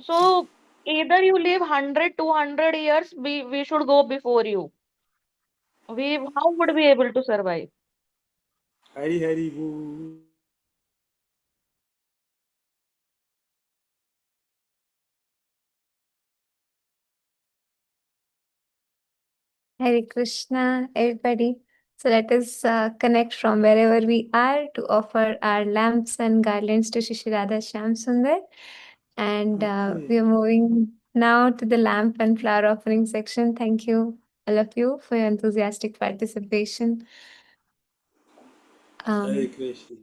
So either you live 100, 200 years, we should go before you. We how would we able to survive? Hari Hari Boo. Hare Krishna, everybody. So let us connect from wherever we are to offer our lamps and garlands to Shri Radha Shyam Sundar. And Okay. we are moving now to the lamp and flower offering section. Thank you, all of you, for your enthusiastic participation. Hare Um, Krishna.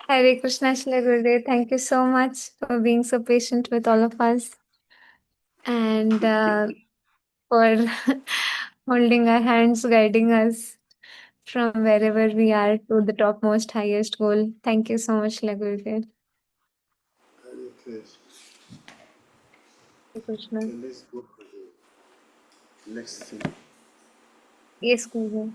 Hare Krishna, Shri Gurudev. Thank you so much for being so patient with all of us and for holding our hands, guiding us from wherever we are to the topmost, highest goal. Thank you so much, Lagurudev. Hare Krishna. Krishna. Okay, let's go for the next thing. Yes, Guru.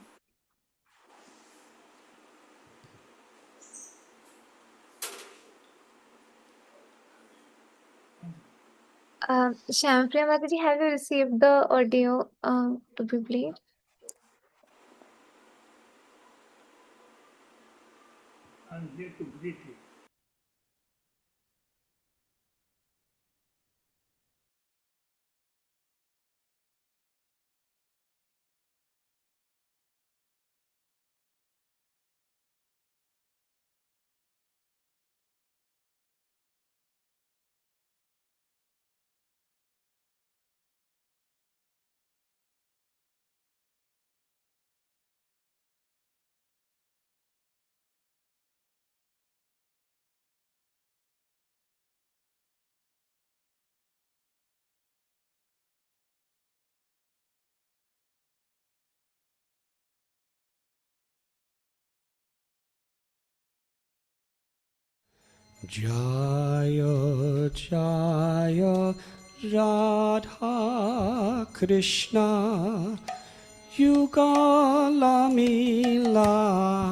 Shyampriya Mataji, have you received the audio to be played? I'm here to greet you. Jaya Jaya Radha Krishna Yugala Milana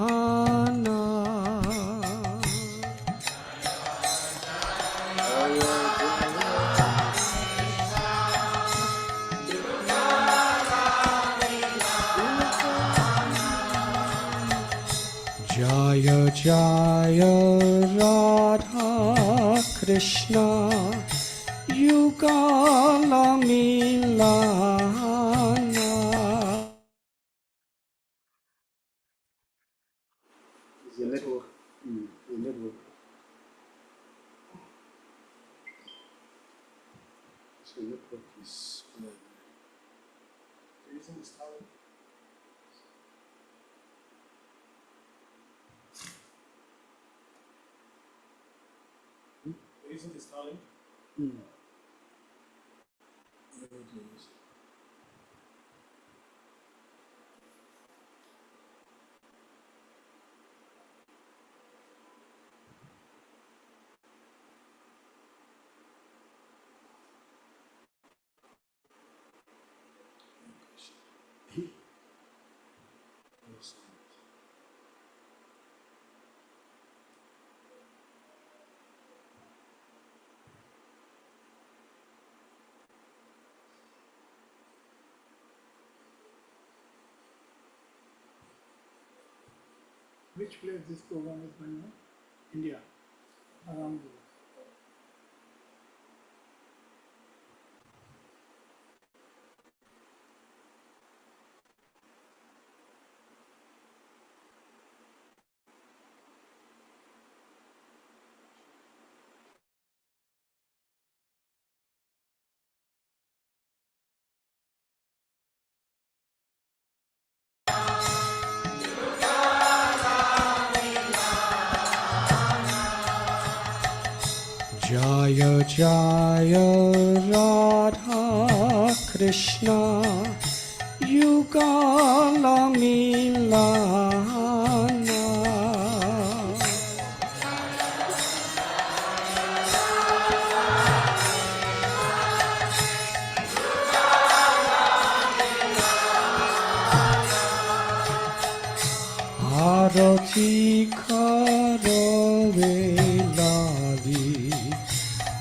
Jaya Jaya Radha Krishna Yugala Milana. Is the network? The network. So network is. Using this tower. Which place this program is going on? India, around the world. Jaya Jaya Radha Krishna Yugala Milana Arati Karo Velali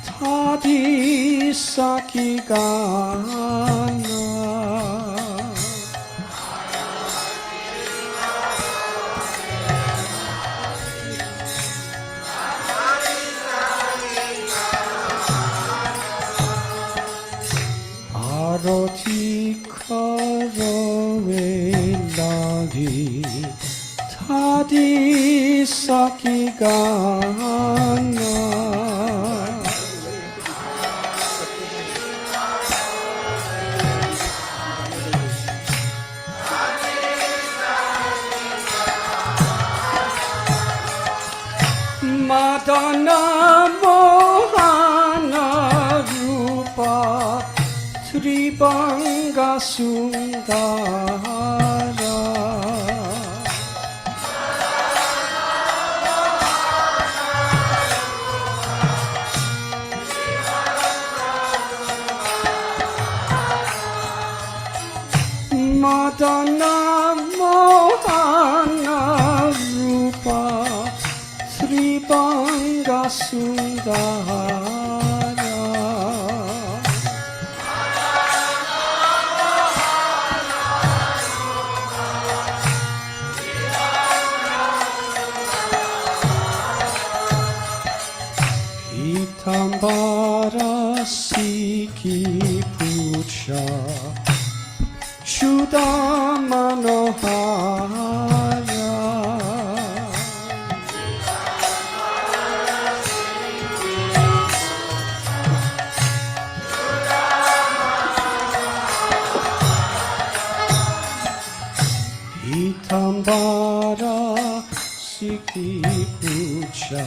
Tadi Saki Gana Arati Karo Velali Tadi Saki Gana Madana Mohana Rupa Tribanga Sundara Madana Mohana Rupa Tribanga Sundara Itambara Siki Pucha Shudamanohara Itambara Siki Pucha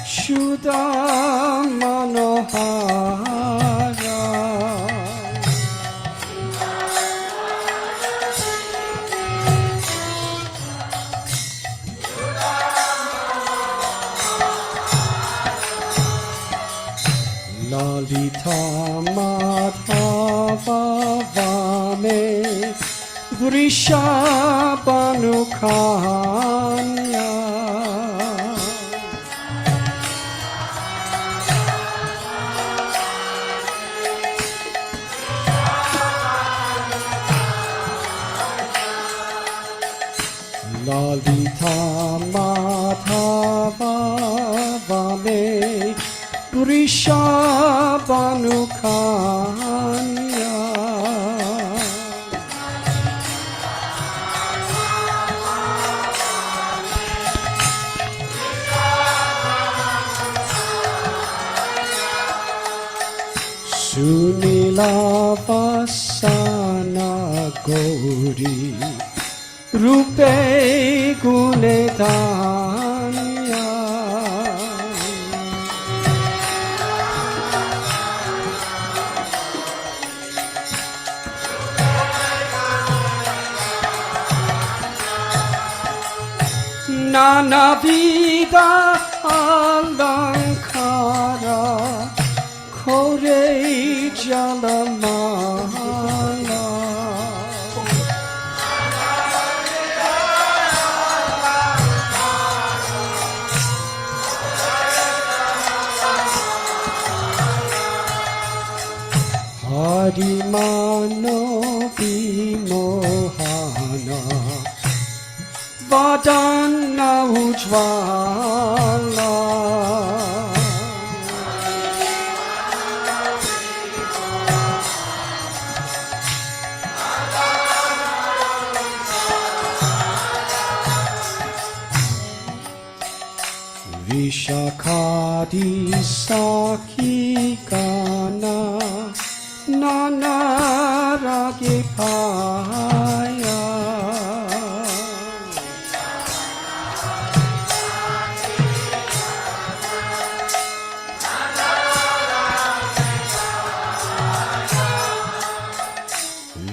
Shudamanohara Lalita Madhava Vame Vrishabhanukanya Lalita Madhava Vame Vrishabhanukanya Sunila Vasana Gauri Rupe Gunedanya vida alankara kore jalamala. Harimano vimohana vadana ujvala. Vishakadi saki kana nanaragi paya.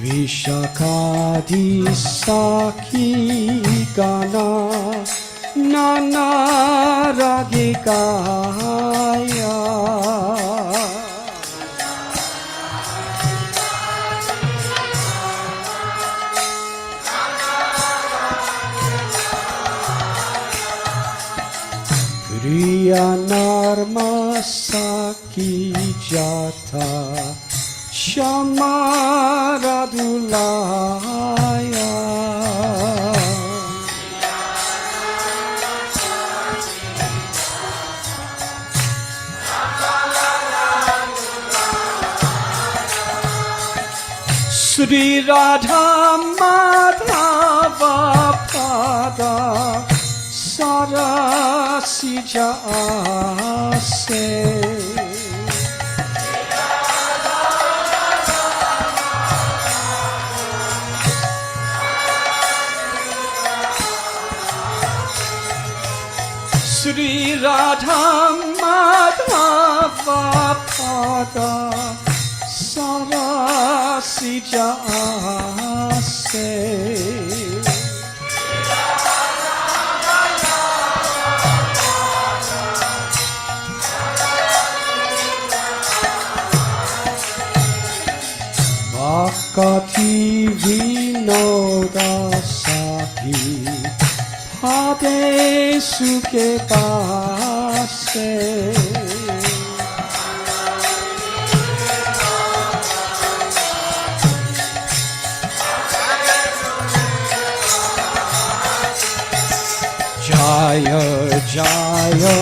Vishakadi saki gana nanaragi kaya. Kriya narma saki jata shamaradulaya. Sri Radha Madhava Pada Sarasija Ase. Sri Radha Madhava Pada Sarasija Ase. Vakati vinoda saki Hade suke pase. Jaya Jaya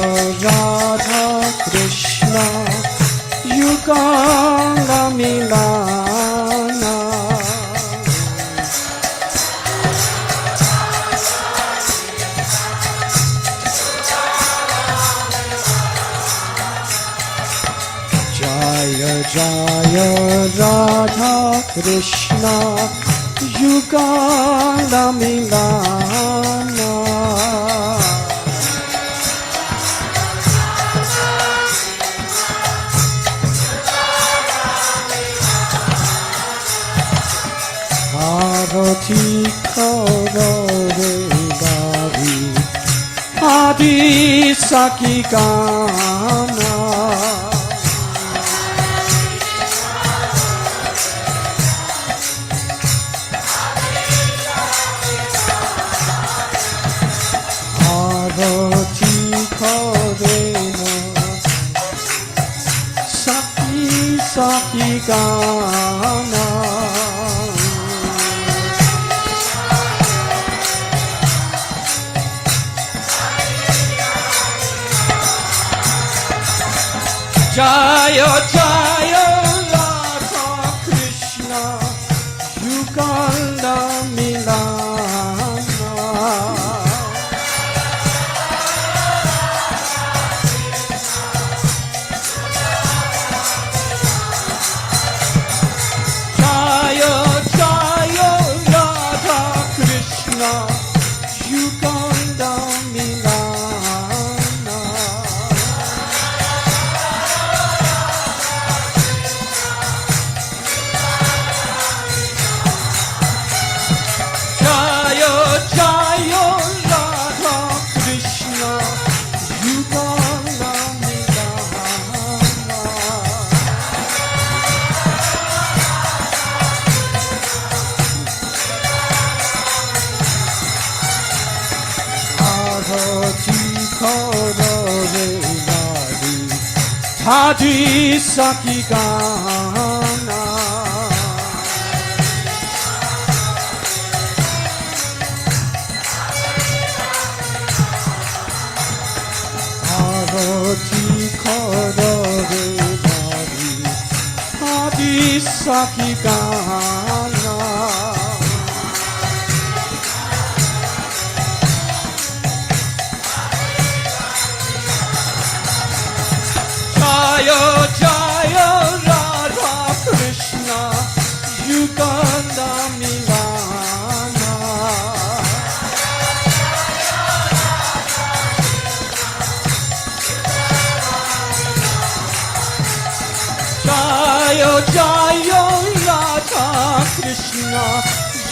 Radha Krishna Yugala Milana. Jaya Jaya Radha Krishna Yugala Milana. Arati korore dari Adi Saki Gana. Arati korena Saki Saki Gana. Jaya Jaya Radha Krishna Yugala Milana. Jaya Jaya Radha Krishna Yugala Milana. Mari Haji Saki Gana Arati Korore Mari Haji Saki Gana Jayo Jayo Radha Krishna Yuganda Milana Jayo Jayo Radha Krishna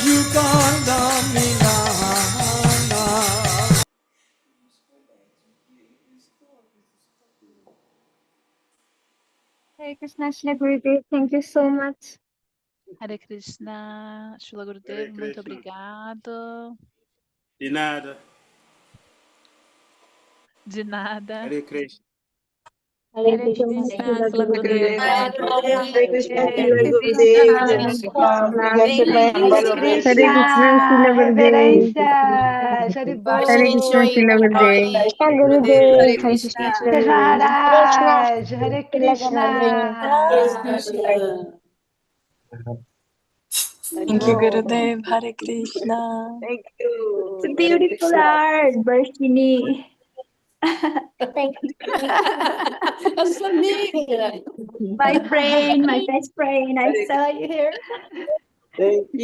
Yuganda Milana Hare Krishna, Shri Gurudev. Thank you so much. Hare Krishna, Shula Hare Gurudev, muito Krishna. obrigado. De nada. De nada. Hare Krishna. Hare Hare Krishna, Krishna, Shila Shula Gurudev. Gurudev, Hare muito Krishna, obrigado. Shila Gurudev. Please accept my humble Hare obeisance. Krishna, Srila Gurudev. Reverências, Hare Krishna, Haribol, Srila Gurudev. Gurudev, Hare Hare Krishna, Krishna, Shila Shri Gurudev. Maharaj, Hare Gurudev. Krishna. Thank you, Gurudev. Hare Krishna. Thank you. It's a Hare beautiful Krishna. art, Varshini. Thank you. My friend, my best friend. I Hare saw you here. Thank you.